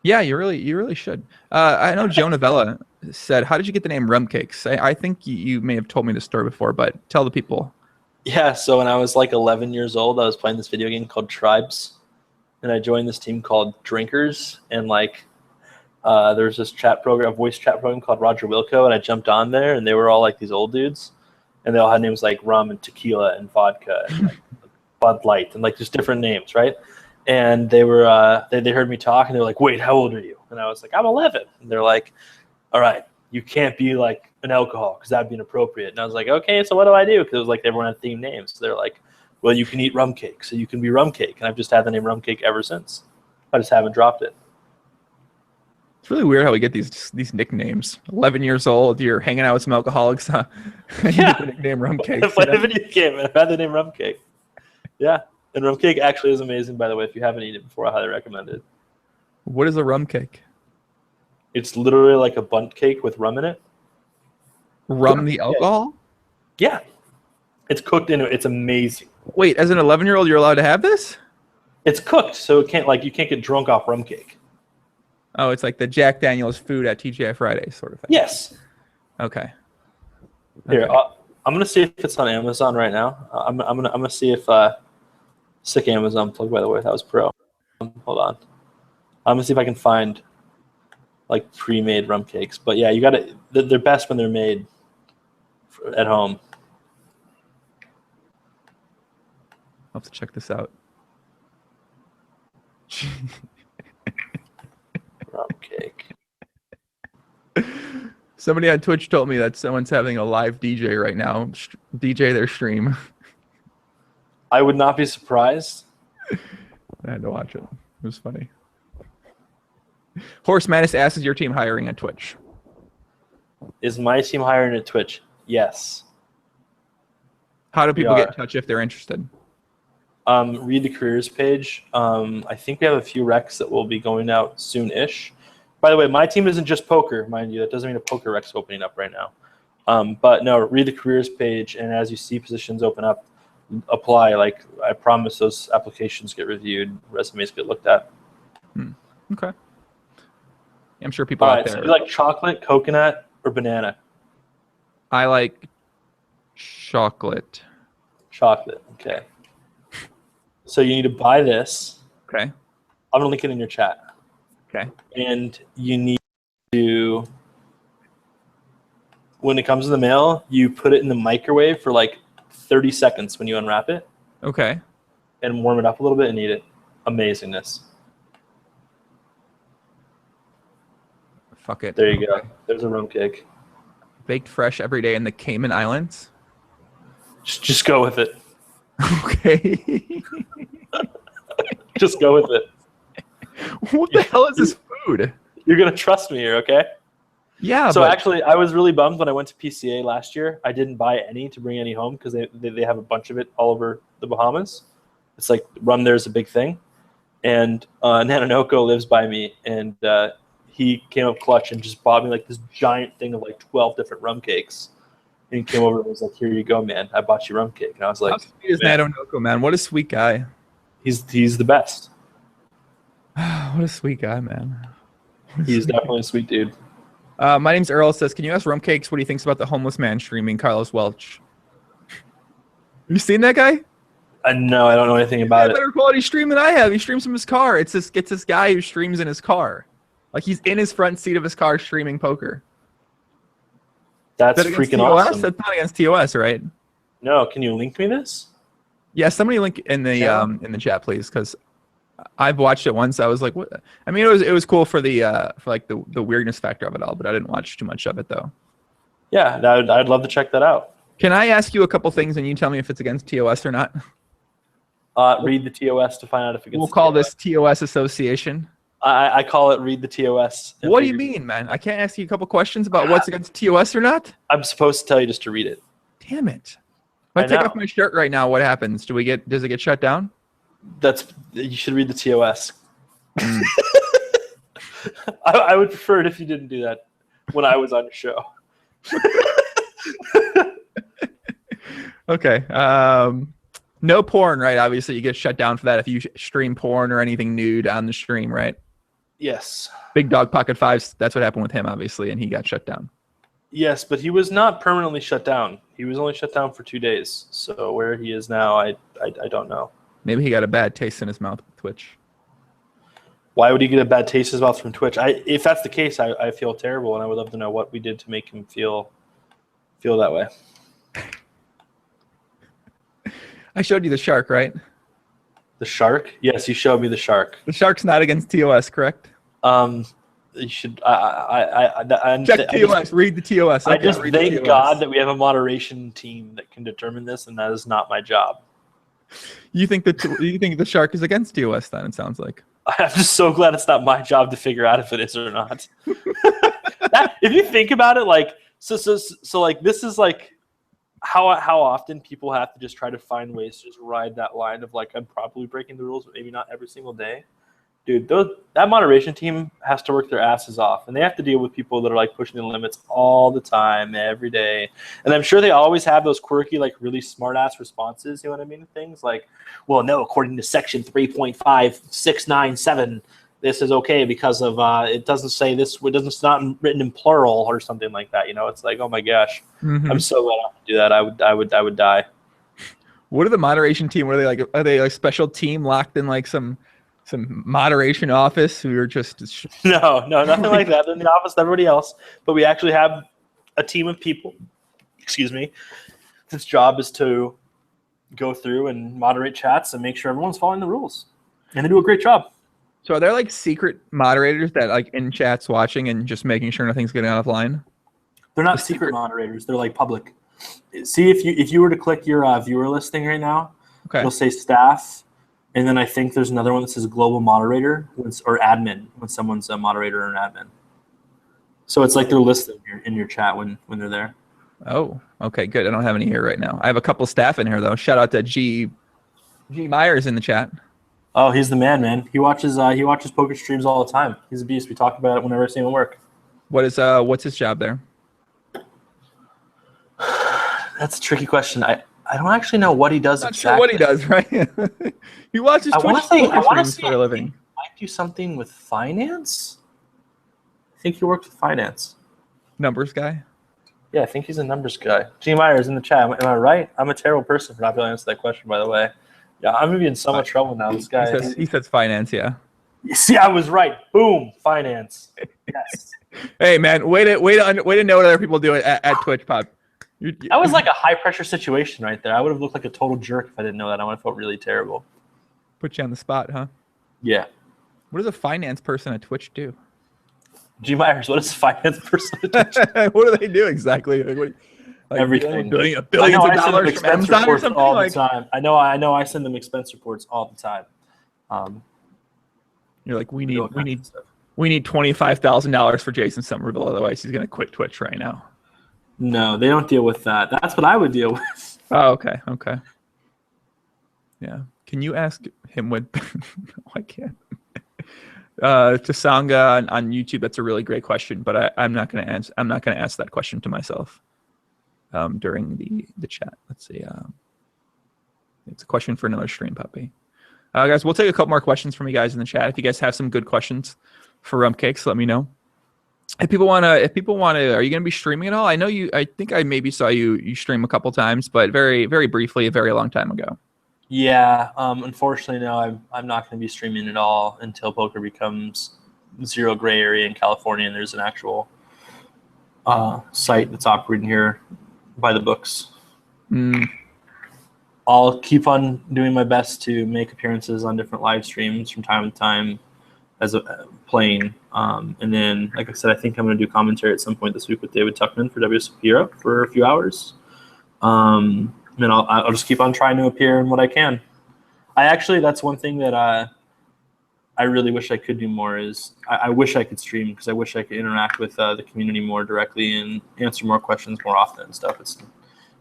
Yeah, you really should. I know Joe Novella said, "How did you get the name Rumcakes?" I think you may have told me the story before, but tell the people. Yeah, so when I was like 11 years old, I was playing this video game called Tribes. And I joined this team called Drinkers, and like there's this voice chat program called Roger Wilco, and I jumped on there, and they were all like these old dudes, and they all had names like rum and tequila and vodka and like Bud Light and like just different names, right? And they were they heard me talk, and they were like, "Wait, how old are you?" And I was like, "I'm 11." And they're like, "All right, you can't be like an alcohol because that'd be inappropriate." And I was like, "Okay, so what do I do?" Because it was like everyone had themed names. So they're like, "Well, you can eat rum cake, so you can be rum cake." And I've just had the name rum cake ever since. I just haven't dropped it. It's really weird how we get these nicknames. 11 years old, you're hanging out with some alcoholics. Yeah. The nickname rum cake. I played a video game and I've had the name rum cake. Yeah. And rum cake actually is amazing, by the way. If you haven't eaten it before, I highly recommend it. What is a rum cake? It's literally like a bundt cake with rum in it. Rum, the alcohol? Yeah. It's cooked in it. It's amazing. Wait, as an 11-year-old, you're allowed to have this? It's cooked, so you can't get drunk off rum cake. Oh, it's like the Jack Daniel's food at TGI Fridays sort of thing. Yes. Okay. Here, I'm gonna see if it's on Amazon right now. I'm gonna see if sick Amazon plug, by the way. That was pro. Hold on. I'm gonna see if I can find like pre-made rum cakes. But yeah, you got to. They're best when they're made at home. I'll have to check this out. Rum cake. Somebody on Twitch told me that someone's having a live DJ right now. DJ their stream. I would not be surprised. I had to watch it. It was funny. Horse Madness asks, is your team hiring on Twitch? Is my team hiring at Twitch? Yes. How do people get in touch if they're interested? Read the careers page. I think we have a few recs that will be going out soon-ish. By the way, my team isn't just poker, mind you. That doesn't mean a poker rec's opening up right now. But no, read the careers page, and as you see positions open up, apply. Like I promise, those applications get reviewed, resumes get looked at. Okay. I'm sure people out there. So you like chocolate, coconut, or banana? I like chocolate. Chocolate. Okay. So you need to buy this. Okay. I'm gonna link it in your chat. Okay. And you need to, when it comes in the mail, you put it in the microwave for like 30 seconds when you unwrap it. Okay. And warm it up a little bit and eat it. Amazingness. Fuck it. There you go. There's a rum cake. Baked fresh every day in the Cayman Islands. Just go with it. Okay. Just go with it. What the hell is this food? You're gonna trust me here, okay? Yeah. So actually, I was really bummed when I went to PCA last year. I didn't buy any to bring any home because they have a bunch of it all over the Bahamas. It's like rum there's a big thing, and Nanonoko lives by me, and he came up clutch and just bought me like this giant thing of like 12 different rum cakes. And he came over and was like, "Here you go, man. I bought you rum cake." And I was like, how sweet is Nanonoko, man? What a sweet guy. He's the best. What a sweet guy, man. He's definitely a sweet dude. My name's Earl. Says, can you ask Rumcakes what he thinks about the homeless man streaming Carlos Welch? You seen that guy? No, I don't know anything about it. Better quality stream than I have. He streams from his car. It's this guy who streams in his car. Like he's in his front seat of his car streaming poker. That's freaking TOS? awesome. That's not against TOS, right? No, can you link me this? Yeah, somebody link in the chat, please, because I've watched it once. I was like, what? I mean, it was cool for the weirdness factor of it all, but I didn't watch too much of it though. Yeah, I'd love to check that out. Can I ask you a couple things and you tell me if it's against TOS or not? Read the TOS to find out if it gets. We'll call this TOS Association. I call it read the TOS. What do you mean, man? I can't ask you a couple questions about what's against TOS or not? I'm supposed to tell you just to read it. Damn it. If I take off my shirt right now, what happens? Does it get shut down? You should read the TOS. I would prefer it if you didn't do that when I was on your show. Okay. No porn, right? Obviously, you get shut down for that if you stream porn or anything nude on the stream, right? Yes. Big Dog Pocket 5, that's what happened with him, obviously, and he got shut down. Yes, but he was not permanently shut down. He was only shut down for 2 days. So where he is now, I don't know. Maybe he got a bad taste in his mouth with Twitch. Why would he get a bad taste in his mouth from Twitch? If that's the case, I feel terrible, and I would love to know what we did to make him feel that way. I showed you the shark, right? The shark? Yes, you showed me the shark. The shark's not against TOS, correct? You should. Check TOS. Read the TOS. I just thank God that we have a moderation team that can determine this, and that is not my job. You think the shark is against TOS? Then it sounds like. I'm just so glad it's not my job to figure out if it is or not. If you think about it, like so, like this is like how often people have to just try to find ways to just ride that line of like I'm probably breaking the rules, but maybe not every single day. Dude, that moderation team has to work their asses off, and they have to deal with people that are like pushing the limits all the time, every day. And I'm sure they always have those quirky, like really smart ass responses. You know what I mean? Things like, well, no, according to section 3.5697, this is okay because of it doesn't say this. It's not written in plural or something like that. You know, it's like, oh my gosh, I'm so glad I don't have to do that. I would die. What are the moderation team? What are they like? Are they like special team locked in like some some moderation office. We were just No, nothing like that. They're in the office with everybody else. But we actually have a team of people, excuse me, whose job is to go through and moderate chats and make sure everyone's following the rules. And they do a great job. So are there like secret moderators that like in chats watching and just making sure nothing's getting out of line? They're not secret moderators. They're like public. See, if you were to click your viewer listing right now, okay, it'll say staff. And then I think there's another one that says global moderator or admin when someone's a moderator or an admin. So it's like they're listed in your chat when they're there. Oh, okay, good. I don't have any here right now. I have a couple staff in here though. Shout out to G Myers in the chat. Oh, he's the man. He watches poker streams all the time. He's a beast. We talk about it whenever I see him work. What's his job there? That's a tricky question. I don't actually know what he does Not exactly. sure what he does, right? He watches Twitch streams for a living. He might do something with finance. I think he works with finance. Numbers guy? Yeah, I think he's a numbers guy. G Myers in the chat. Am I right? I'm a terrible person for not being able to answer that question, by the way. Yeah, I'm gonna be in so much trouble now. This guy. He says finance, yeah. See, I was right. Boom, finance. Yes. Hey man, way to know what other people do at Twitch Pop. That was like a high pressure situation right there. I would have looked like a total jerk if I didn't know that. I would have felt really terrible. Put you on the spot, huh? Yeah. What does a finance person at Twitch do? G Myers, what is a finance person at Twitch? What do they do exactly? Like everything. Billions of dollars from Amazon or something? All the time. I know. I send them expense reports all the time. You're like, we need $25,000 for Jason Somerville, otherwise he's gonna quit Twitch right now. No, they don't deal with that. That's what I would deal with. Oh, okay. Yeah. Can you ask him what? No, I can't. Tasanga on YouTube. That's a really great question, but I'm not gonna answer. I'm not gonna ask that question to myself during the chat. Let's see. It's a question for another stream, puppy. Guys, we'll take a couple more questions from you guys in the chat. If you guys have some good questions for Rumcakes, let me know. If people wanna, are you gonna be streaming at all? I know you. I think I maybe saw you stream a couple times, but very, very briefly, a very long time ago. Yeah. Unfortunately, no. I'm not going to be streaming at all until poker becomes zero gray area in California, and there's an actual site that's operating here by the books. I'll keep on doing my best to make appearances on different live streams from time to time as playing. And then, like I said, I think I'm going to do commentary at some point this week with David Tuckman for WSOP Europe for a few hours. And then I'll just keep on trying to appear in what I can. That's one thing that I really wish I could do more is I wish I could stream because I wish I could interact with the community more directly and answer more questions more often and stuff. It's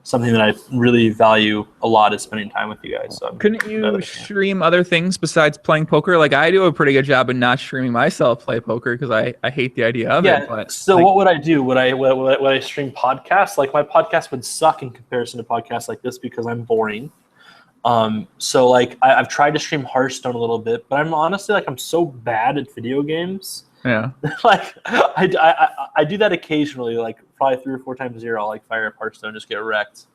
something that I really value a lot is spending time with you guys. So couldn't you stream other things besides playing poker? Like I do a pretty good job of not streaming myself play poker because I hate the idea of it. But so like, what would I do? Would I stream podcasts? Like my podcast would suck in comparison to podcasts like this because I'm boring. So like I've tried to stream Hearthstone a little bit, but I'm honestly like I'm so bad at video games. Yeah. Like I do that occasionally, like probably 3 or 4 times a year. I'll like fire up Hearthstone, just get wrecked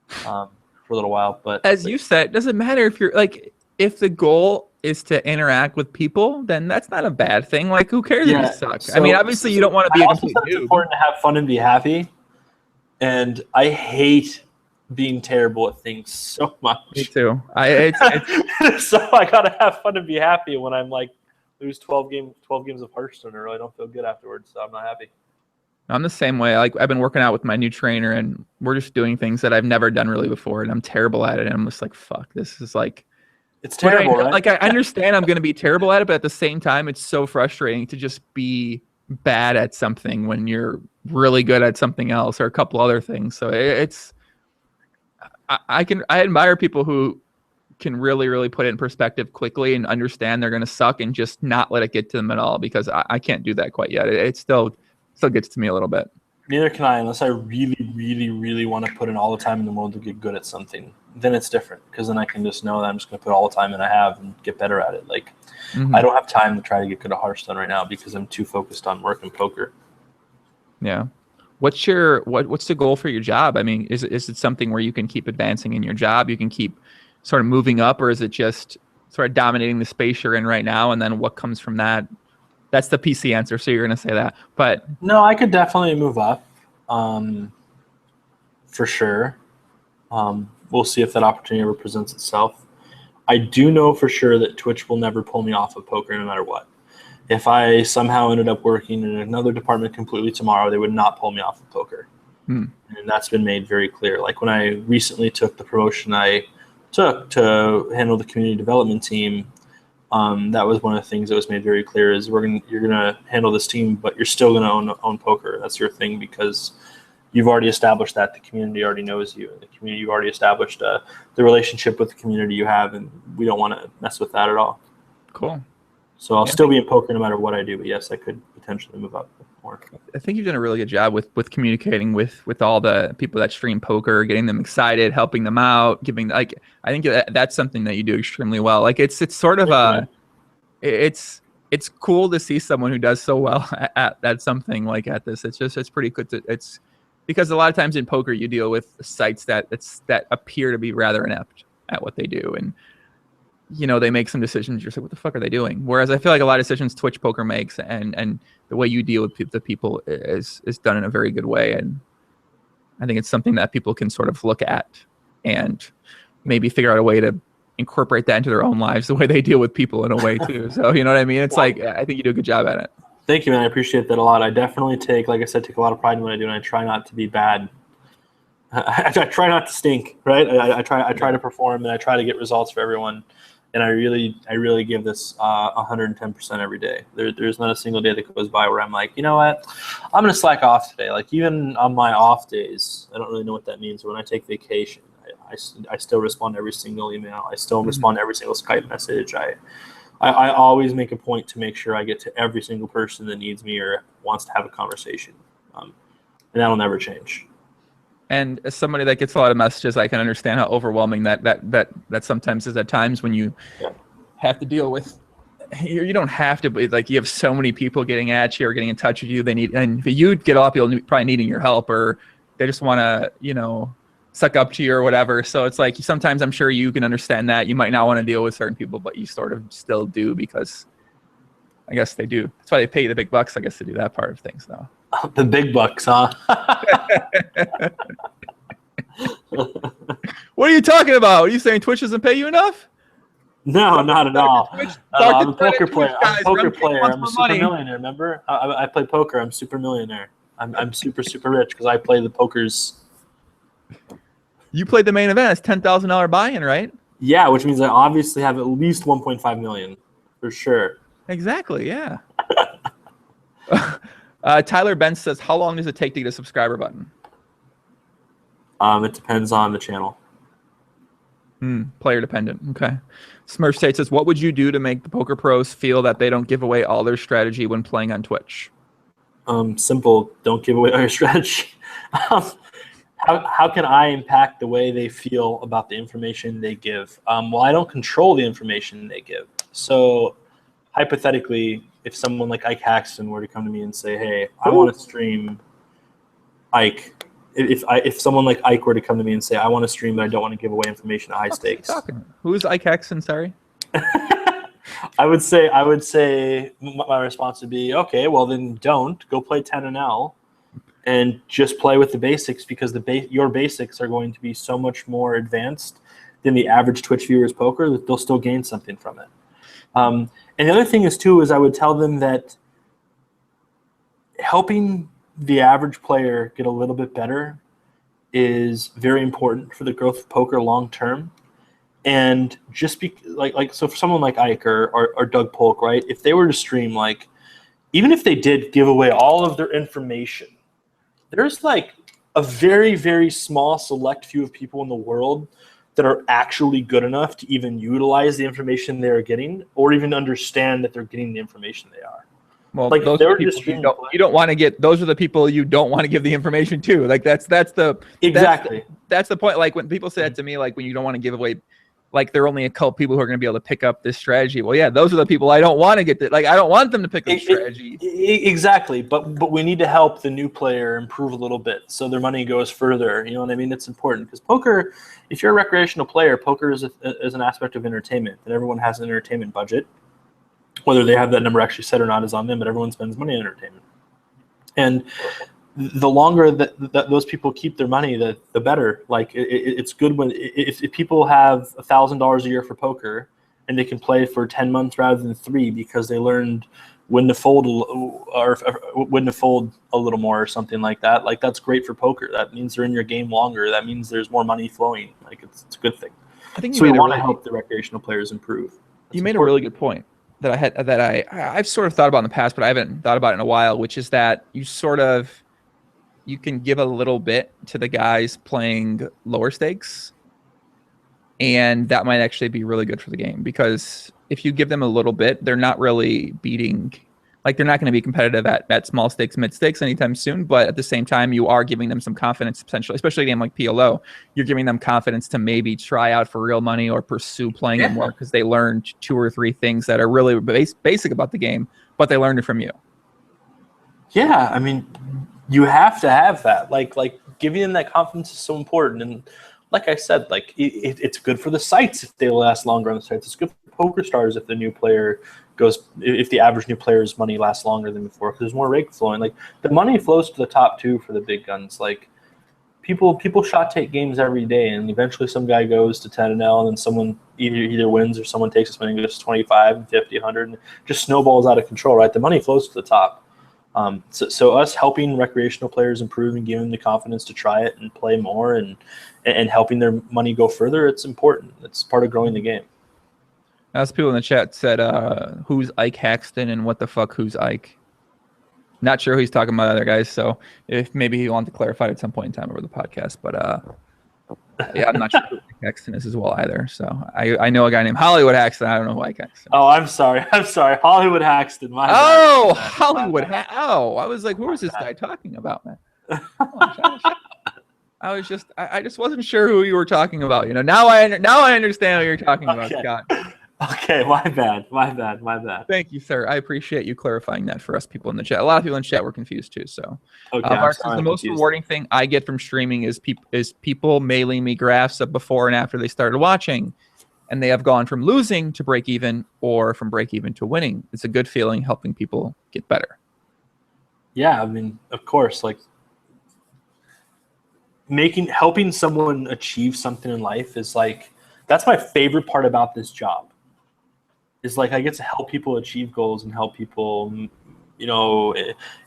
for a little while. But as you said, it doesn't matter if you're like if the goal is to interact with people, then that's not a bad thing. Like who cares if you suck? So, I mean, obviously you don't want to be a complete noob. It's important to have fun and be happy. And I hate being terrible at things so much. Me too. So I gotta have fun and be happy when I'm like lose 12 games of Hearthstone. I really don't feel good afterwards, so I'm not happy. I'm the same way. Like I've been working out with my new trainer, and we're just doing things that I've never done really before, and I'm terrible at it. And I'm just like, fuck, this is like, it's terrible, right? Like I understand I'm going to be terrible at it, but at the same time, it's so frustrating to just be bad at something when you're really good at something else or a couple other things. So I admire people who can really, really put it in perspective quickly and understand they're going to suck and just not let it get to them at all, because I can't do that quite yet. It still gets to me a little bit. Neither can I, unless I really, really, really want to put in all the time in the world to get good at something. Then it's different, because then I can just know that I'm just going to put all the time in I have and get better at it. Like, I don't have time to try to get good at Hearthstone right now because I'm too focused on work and poker. Yeah. What's the goal for your job? I mean, is it something where you can keep advancing in your job? You can keep sort of moving up, or is it just sort of dominating the space you're in right now, and then what comes from that? That's the PC answer, so you're going to say that. But no, I could definitely move up, for sure. We'll see if that opportunity ever presents itself. I do know for sure that Twitch will never pull me off of poker no matter what. If I somehow ended up working in another department completely tomorrow, they would not pull me off of poker. And that's been made very clear. Like when I recently took the promotion I took to handle the community development team, that was one of the things that was made very clear is you're gonna handle this team, but you're still gonna own poker. That's your thing because you've already established that the community already knows you, and the community you've already established the relationship with the community you have, and we don't want to mess with that at all. Cool. So I'll still be in poker no matter what I do, but yes, I could potentially move up more. I think you've done a really good job with communicating with all the people that stream poker, getting them excited, helping them out, giving I think that's something that you do extremely well. Like it's sort of it's cool to see someone who does so well at something like at this. It's pretty good it's because a lot of times in poker you deal with sites that appear to be rather inept at what they do, and they make some decisions. You're like, what the fuck are they doing? Whereas I feel like a lot of decisions Twitch poker makes, and the way you deal with the people is done in a very good way. And I think it's something that people can sort of look at and maybe figure out a way to incorporate that into their own lives, the way they deal with people in a way too. So you know what I mean? It's like I think you do a good job at it. Thank you, man. I appreciate that a lot. I definitely take a lot of pride in what I do, and I try not to be bad. I try not to stink, right? I try to perform, and I try to get results for everyone. And I really give this 110% every day. There's not a single day that goes by where I'm like, you know what, I'm gonna slack off today. Like even on my off days, I don't really know what that means. When I take vacation, I still respond to every single email. I still respond to every single Skype message. I always make a point to make sure I get to every single person that needs me or wants to have a conversation, and that'll never change. And as somebody that gets a lot of messages, I can understand how overwhelming that sometimes is at times when you have to deal with. You don't have to, but like you have so many people getting at you or getting in touch with you. And if you get off, you'll probably needing your help, or they just want to, suck up to you or whatever. So it's like sometimes I'm sure you can understand that you might not want to deal with certain people, but you sort of still do because I guess they do. That's why they pay you the big bucks, I guess, to do that part of things now. The big bucks, huh? What are you talking about? Are you saying Twitch doesn't pay you enough? No, not at all. I'm a poker player. I'm a poker player. I'm a super millionaire. Remember? I play poker. I'm super millionaire. I'm super rich because I play the pokers. You played the main event. It's $10,000 buy-in, right? Yeah, which means I obviously have at least 1.5 million for sure. Exactly. Yeah. Tyler Benz says, how long does it take to get a subscriber button? It depends on the channel. Player dependent. Okay. Smurf State says, what would you do to make the poker pros feel that they don't give away all their strategy when playing on Twitch? Simple. Don't give away all your strategy. How can I impact the way they feel about the information they give? Well, I don't control the information they give. So hypothetically, if someone like Ike Haxton were to come to me and say, hey, I want to stream Ike. If someone like Ike were to come to me and say, I want to stream, but I don't want to give away information at high stakes. Who's Ike Haxton? Sorry. I would say my response would be, okay, well then don't go play 10NL and just play with the basics because your basics are going to be so much more advanced than the average Twitch viewer's poker that they'll still gain something from it. And the other thing is I would tell them that helping the average player get a little bit better is very important for the growth of poker long term. And just so for someone like Ike or Doug Polk, right? If they were to stream, like, even if they did give away all of their information, there's like a very, very small select few of people in the world that are actually good enough to even utilize the information they are getting or even understand that they're getting the information they are. Well, like those are people you don't want to get. Those are the people you don't want to give the information to. Like that's the exactly that's the point. Like when people say that to me, like when you don't want to give away like there are only a couple people who are going to be able to pick up this strategy. Well, yeah, those are the people I don't want to get to. Like, I don't want them to pick up strategy. Exactly, but we need to help the new player improve a little bit so their money goes further. You know what I mean? It's important because poker, if you're a recreational player, poker is an aspect of entertainment, and everyone has an entertainment budget. Whether they have that number actually set or not is on them, but everyone spends money on entertainment. And the longer that those people keep their money, the better. Like it's good when if people have $1,000 a year for poker and they can play for 10 months rather than 3 because they learned when to fold or when to fold a little more or something like that. Like that's great for poker. That means they're in your game longer. That means there's more money flowing. Like it's a good thing. I think so we want to help the recreational players improve. You made a really good point that I've sort of thought about in the past, but I haven't thought about it in a while, which is that you can give a little bit to the guys playing lower stakes, and that might actually be really good for the game, because if you give them a little bit, they're not really beating, like they're not going to be competitive at small stakes, mid stakes anytime soon, but at the same time, you are giving them some confidence, potentially, especially a game like PLO, you're giving them confidence to maybe try out for real money or pursue playing it more because they learned 2 or 3 things that are really basic about the game, but they learned it from you. Yeah, I mean, you have to have that. Like giving them that confidence is so important. And like I said, like it's good for the sites if they last longer on the sites. It's good for poker stars if the new player if the average new player's money lasts longer than before, because there's more rake flowing. Like the money flows to the top 2 for the big guns. Like people shot take games every day, and eventually some guy goes to 10-0, and then someone either wins or someone takes his money and goes to 25, 50, 100, and just snowballs out of control. Right, the money flows to the top. So us helping recreational players improve and giving them the confidence to try it and play more and helping their money go further, it's important. It's part of growing the game. As people in the chat said, who's Ike Haxton and what the fuck, who's Ike? Not sure who he's talking about, other guys. So if maybe he wanted to clarify at some point in time over the podcast, but yeah, I'm not sure who Ike Haxton is as well either. So I know a guy named Hollywood Haxton. I don't know who Ike Haxton is. Oh, I'm sorry. Hollywood Haxton. Hollywood. I was like, who is this guy talking about, man? I just wasn't sure who you were talking about. You know, now I understand what you're talking about, Scott. Okay, my bad. Thank you, sir. I appreciate you clarifying that for us people in the chat. A lot of people in the chat were confused too. So, the most rewarding thing I get from streaming is people mailing me graphs of before and after they started watching, and they have gone from losing to break even or from break even to winning. It's a good feeling helping people get better. Yeah, I mean, of course, like helping someone achieve something in life is like, that's my favorite part about this job. Is like I get to help people achieve goals and help people, you know,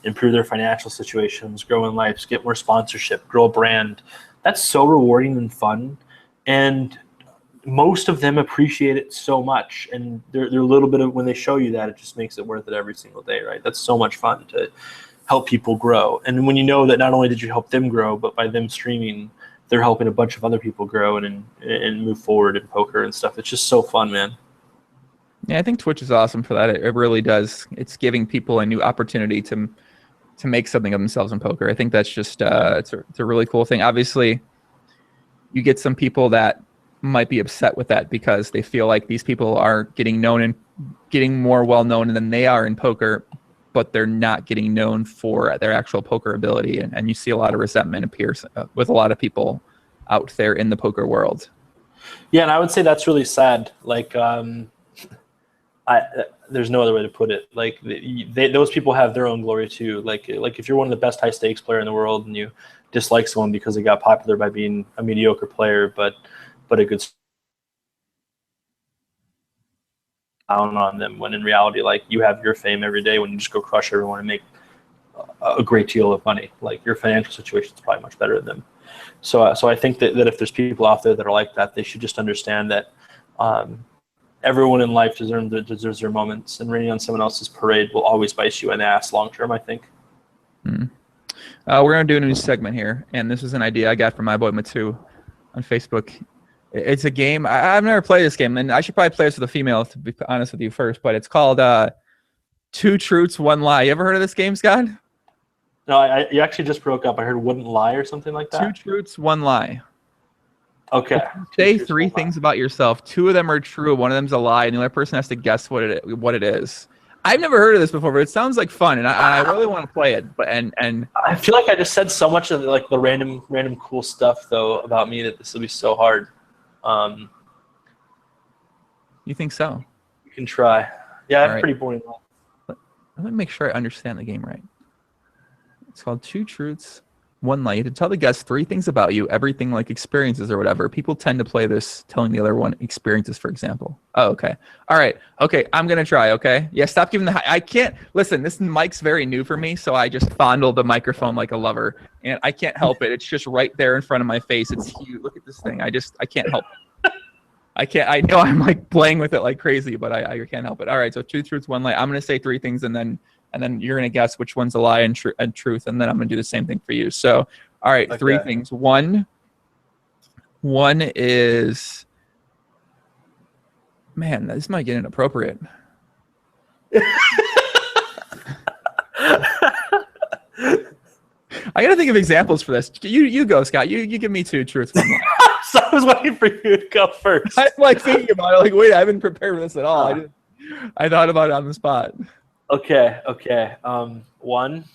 improve their financial situations, grow in life, get more sponsorship, grow a brand. That's so rewarding and fun, and most of them appreciate it so much. And they're a little bit of, when they show you that, it just makes it worth it every single day, right? That's so much fun to help people grow. And when you know that not only did you help them grow, but by them streaming, they're helping a bunch of other people grow and move forward in poker and stuff. It's just so fun, man. Yeah, I think Twitch is awesome for that. It really does. It's giving people a new opportunity to make something of themselves in poker. I think that's just it's a really cool thing. Obviously, you get some people that might be upset with that because they feel like these people are getting known and getting more well known than they are in poker, but they're not getting known for their actual poker ability. And you see a lot of resentment appear with a lot of people out there in the poker world. Yeah, and I would say that's really sad. Like, there's no other way to put it. Like, those people have their own glory too. Like if you're one of the best high stakes player in the world and you dislike someone because they got popular by being a mediocre player, but a good down on them, when in reality, like, you have your fame every day when you just go crush everyone and make a great deal of money. Like, your financial situation is probably much better than them. So I think that if there's people out there that are like that, they should just understand that everyone in life deserves their moments, and raining on someone else's parade will always bite you in the ass long term, I think. Mm-hmm. We're going to do a new segment here, and this is an idea I got from my boy Matsu on Facebook. It's a game. I've never played this game, and I should probably play this with a female, to be honest with you first, but it's called Two Truths, One Lie. You ever heard of this game, Scott? No, you actually just broke up. I heard Wouldn't Lie or something like that. Two Truths, One Lie. Okay. Say three things about yourself. Two of them are true. One of them's a lie, and the other person has to guess what it is. I've never heard of this before, but it sounds like fun, and I really want to play it. But and I feel like I just said so much of like the random cool stuff though about me that this will be so hard. You think so? You can try. Yeah, I have All right. pretty boring life. Let me make sure I understand the game right. It's called Two Truths, One Lie. You have to tell the guest three things about you, everything like experiences or whatever. People tend to play this telling the other one experiences, for example. Oh, okay. All right. Okay, I'm going to try, okay? Yeah, stop giving I can't. Listen, this mic's very new for me, so I just fondle the microphone like a lover, and I can't help it. It's just right there in front of my face. It's huge. Look at this thing. I can't help it. I know I'm like playing with it like crazy, but I can't help it. All right, so two truths, one lie. I'm going to say three things, and then you're going to guess which one's a lie and truth, and then I'm going to do the same thing for you. So, all right, okay. Three things. One is, man, this might get inappropriate. I got to think of examples for this. You go, Scott. You give me two truths, one lie. So I was waiting for you to go first. I'm like thinking about it. Like, wait, I haven't prepared for this at all. I thought about it on the spot. Okay. One,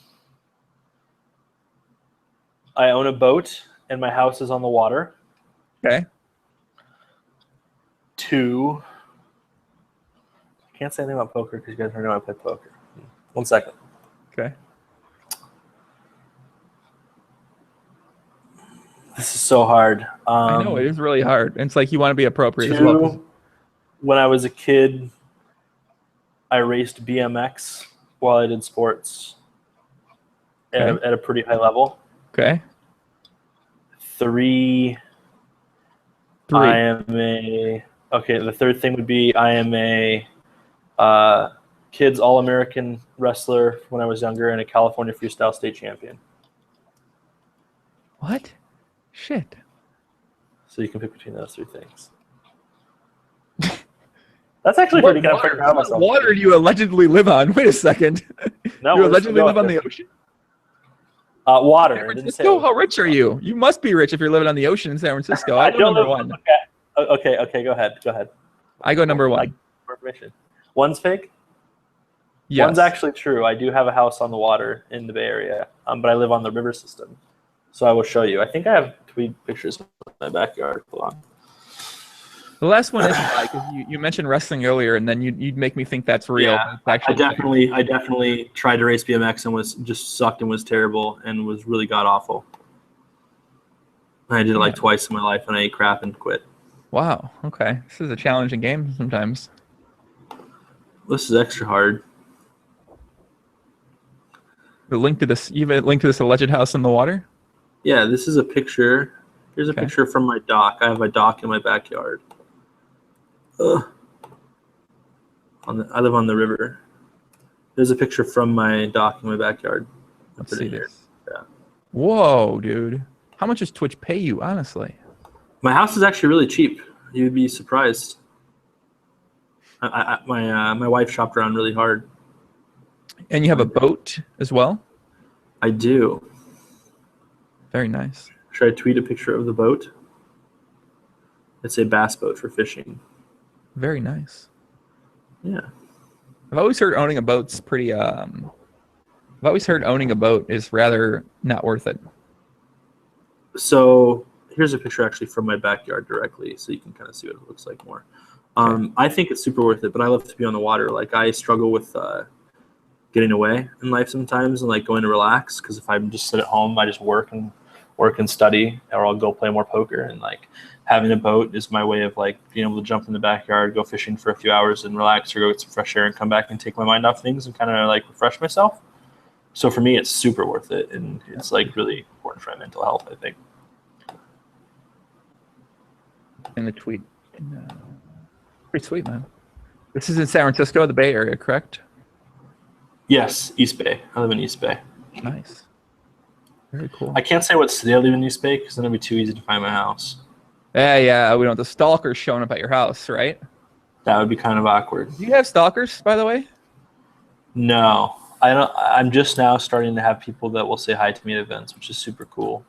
I own a boat and my house is on the water. Okay. Two, I can't say anything about poker because you guys don't know I play poker. 1 second. Okay. This is so hard. I know, it is really hard. It's like you want to be appropriate two, as well. When I was a kid, I raced BMX while I did sports at a pretty high level. Okay. Three. I am a the third thing would be I am a kids All-American wrestler when I was younger and a California freestyle state champion. What? Shit. So you can pick between those three things. That's actually pretty good. What water do you allegedly live on? Wait a second. No, you allegedly live on the ocean? Water. San Francisco? How rich are you? You must be rich if you're living on the ocean in San Francisco. I go number one. Okay. Go ahead. I go number one. Information. One's fake? Yes. One's actually true. I do have a house on the water in the Bay Area, but I live on the river system. So I will show you. I think I have tweet pictures of my backyard. Hold on. The last one is like you mentioned wrestling earlier, and then you'd make me think that's real. Yeah, I definitely tried to race BMX and was just sucked and was terrible and was really god awful. I did it like twice in my life, and I ate crap and quit. Wow. Okay, this is a challenging game sometimes. This is extra hard. The link to this, you have a link to this alleged house in the water? Yeah, this is a picture. Here's a picture from my dock. I have a dock in my backyard. I live on the river. There's a picture from my dock in my backyard. Let's see this. Yeah. Whoa, dude. How much does Twitch pay you, honestly? My house is actually really cheap. You'd be surprised. My wife shopped around really hard. And you have a boat as well? I do. Very nice. Should I tweet a picture of the boat? It's a bass boat for fishing. Very nice. Yeah. I've always heard owning a boat's pretty I've always heard owning a boat is rather not worth it. So here's a picture actually from my backyard directly, so you can kind of see what it looks like more. I think it's super worth it, but I love to be on the water. Like I struggle with getting away in life sometimes and like going to relax, because if I just sit at home, I just work and study, or I'll go play more poker. And like having a boat is my way of like being able to jump in the backyard, go fishing for a few hours and relax, or go get some fresh air and come back and take my mind off things and kind of like refresh myself. So for me, it's super worth it, and it's like really important for my mental health, I think. In the tweet, pretty sweet, man. This is in San Francisco, the Bay Area, correct? Yes, East Bay. I live in East Bay. Nice. Very cool. I can't say what city I live in East Bay because then it'd be too easy to find my house. Yeah. We don't want the stalkers showing up at your house, right? That would be kind of awkward. Do you have stalkers, by the way? No, I don't. I'm just now starting to have people that will say hi to me at events, which is super cool.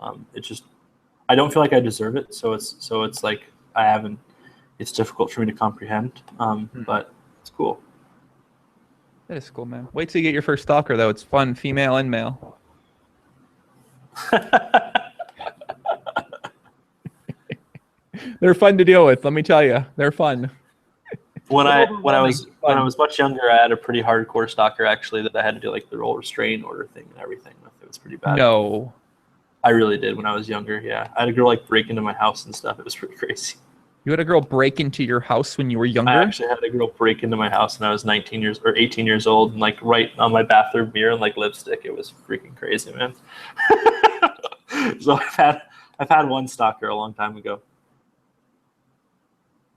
I I don't feel like I deserve it. So it's like I haven't. It's difficult for me to comprehend. But it's cool. That is cool, man. Wait till you get your first stalker, though. It's fun, female and male. They're fun to deal with. Let me tell you, they're fun. When I was much younger, I had a pretty hardcore stalker actually that I had to do like the whole restraining order thing and everything with. It was pretty bad. No, I really did when I was younger. Yeah, I had a girl like break into my house and stuff. It was pretty crazy. You had a girl break into your house when you were younger? I actually had a girl break into my house when I was 18 years old, and like right on my bathroom mirror and like lipstick. It was freaking crazy, man. So I've had one stalker a long time ago.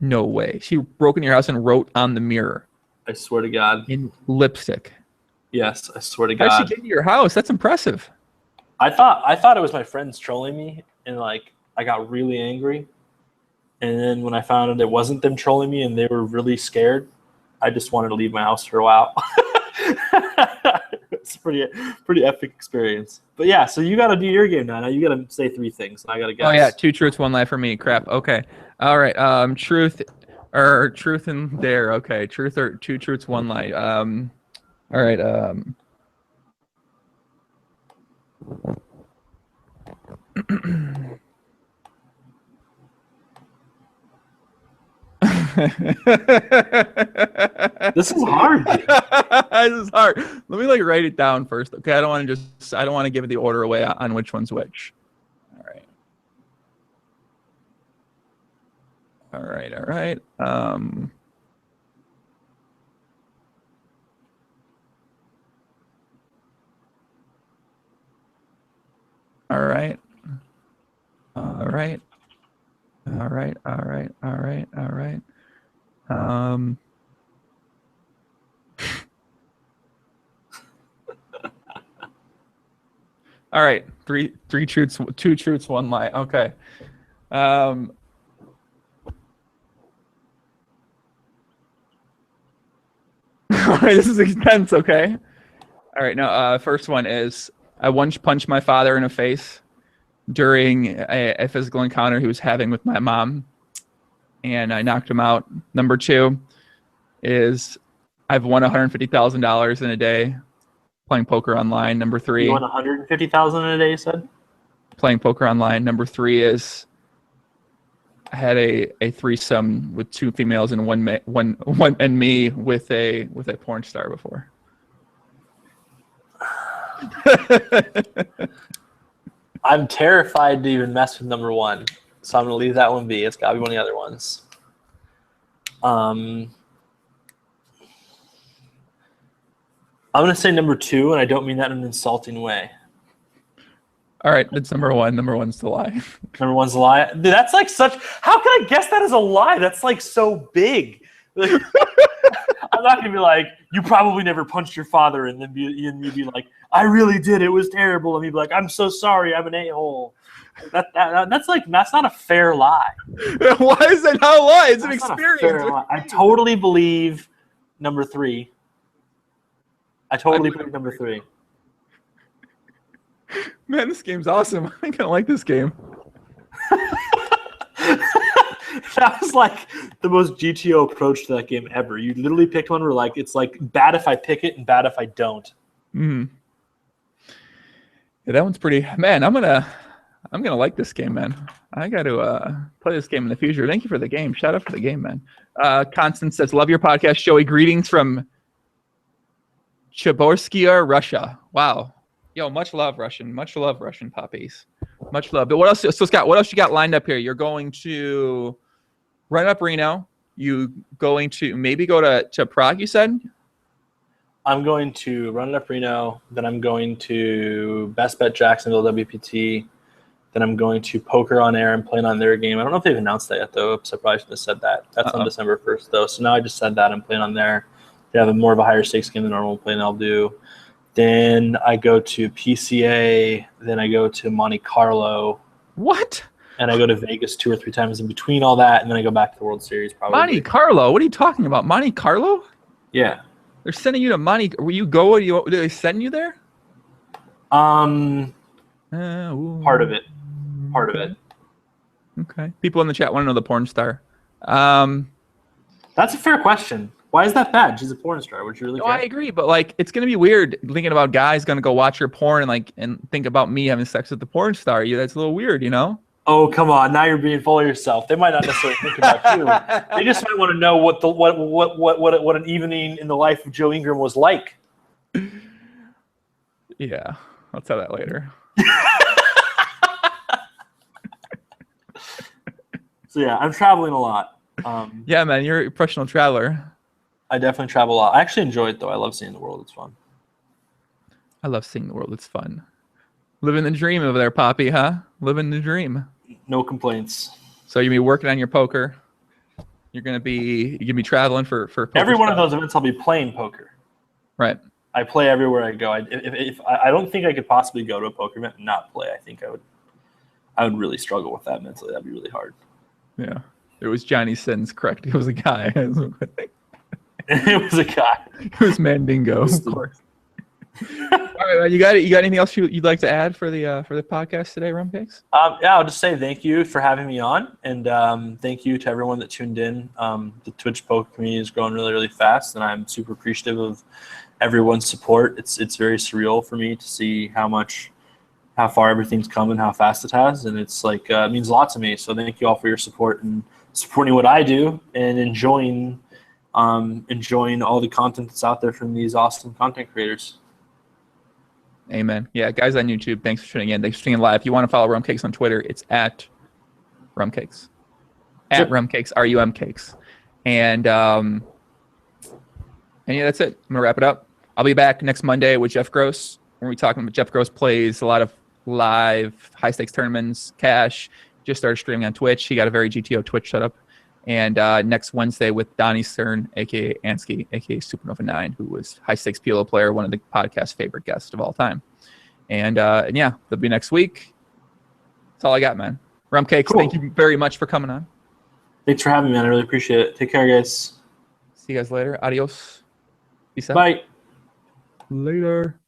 No way. She broke into your house and wrote on the mirror. I swear to God. In lipstick. Yes, I swear to God. How'd she get into your house? That's impressive. I thought it was my friends trolling me, and like I got really angry. And then when I found out it wasn't them trolling me and they were really scared, I just wanted to leave my house for a while. It's a pretty epic experience. But yeah, so you got to do your game now. Now you got to say 3 things, and I got to guess. Oh yeah, 2 truths, 1 lie for me. Crap. Okay. All right. Truth and dare. Okay. Truth or 2 truths, 1 lie. All right. This is hard. This is hard. Let me like write it down first. Okay, I don't want to give the order away on which one's which. All right. All right. All right. All right. All right. All right. All right. All right. All right. All right. Three truths, 2 truths, 1 lie. Okay. All right, this is intense. Okay. All right. No. First one is I once punched my father in the face during a physical encounter he was having with my mom, and I knocked him out. Number 2 is I've won $150,000 in a day playing poker online. Number 3. You won $150,000 in a day, you said? Playing poker online. Number 3 is I had a threesome with 2 females and one and me with a porn star before. I'm terrified to even mess with number 1, so I'm gonna leave that one be. It's gotta be one of the other ones. I'm gonna say number 2, and I don't mean that in an insulting way. All right, that's number 1. Number 1's the lie. Number 1's a lie. Dude, that's like such. How can I guess that as a lie? That's like so big. Like, I'm not gonna be like, you probably never punched your father, and then you'd be like, I really did. It was terrible. And you'd be like, I'm so sorry. I'm an a-hole. That's not a fair lie. Why is that not a lie? It's an experience. I totally believe number 3. I totally believe number 3. Man, this game's awesome. I kind of like this game. That was like the most GTO approach to that game ever. You literally picked one where like it's like bad if I pick it and bad if I don't. Yeah, that one's pretty. Man, I'm gonna like this game, man. I got to play this game in the future. Thank you for the game. Shout out for the game, man. Constance says, "Love your podcast, Joey. Greetings from Chaborskia, Russia." Wow. Yo, much love, Russian. Much love, Russian puppies. Much love. But what else? So, Scott, what else you got lined up here? You're going to run up Reno. You going to maybe go to Prague, you said? I'm going to run up Reno. Then I'm going to Best Bet Jacksonville WPT. Then I'm going to Poker on Air and playing on their game. I don't know if they've announced that yet, though. I'm surprised they said that. That's on December 1st, though. So now I just said that. I'm playing on there. They have more of a higher stakes game than normal playing I'll do. Then I go to PCA. Then I go to Monte Carlo. What? And I go to Vegas 2 or 3 times in between all that. And then I go back to the World Series probably. Monte Carlo? What are you talking about? Monte Carlo? Yeah. They're sending you to Monte. Will you go? Do they send you there? Part of it. Okay. People in the chat want to know the porn star. That's a fair question. Why is that bad? She's a porn star. Would you really No, care? I agree, but like it's gonna be weird thinking about guys gonna go watch your porn and think about me having sex with the porn star. That's a little weird, you know? Oh, come on! Now you're being full of yourself. They might not necessarily think about you. They just might want to know what an evening in the life of Joe Ingram was like. Yeah, I'll tell that later. So yeah, I'm traveling a lot. Yeah, man, you're a professional traveler. I definitely travel a lot. I actually enjoy it though. I love seeing the world. It's fun. I love seeing the world. It's fun. Living the dream over there, Poppy, huh? Living the dream. No complaints. So you're gonna be working on your poker. You're gonna be traveling for poker Every one stuff. of those events, I'll be playing poker. Right. I play everywhere I go. If I don't think I could possibly go to a poker event and not play. I think I would really struggle with that mentally. That'd be really hard. Yeah. It was Johnny Sins, correct? It was a guy. It was a guy. It was Mandingo, of course. All right, man, you got anything else you'd like to add for the podcast today, Rumcakes? Yeah, I'll just say thank you for having me on, and thank you to everyone that tuned in. The Twitch poker community is growing really, really fast, and I'm super appreciative of everyone's support. It's very surreal for me to see how far everything's come and how fast it has, and it's like it means a lot to me. So thank you all for your support and supporting what I do and enjoying all the content that's out there from these awesome content creators. Amen. Yeah, guys on YouTube, thanks for tuning in. Thanks for tuning in live. If you want to follow Rumcakes on Twitter, it's at Rumcakes. At Rumcakes, RUMcakes. And yeah, that's it. I'm gonna wrap it up. I'll be back next Monday with Jeff Gross. We're gonna be talking about Jeff Gross plays a lot of live high stakes tournaments, cash. Just started streaming on Twitch. He got a very GTO Twitch setup. And next Wednesday with Donnie Stern, aka Ansky, aka Supernova 9, who was high stakes PLO player, one of the podcast's favorite guests of all time. And yeah, that'll be next week. That's all I got, man. Rumcakes, cool. Thank you very much for coming on. Thanks for having me, man. I really appreciate it. Take care, guys. See you guys later. Adios. Peace out. Bye. Later.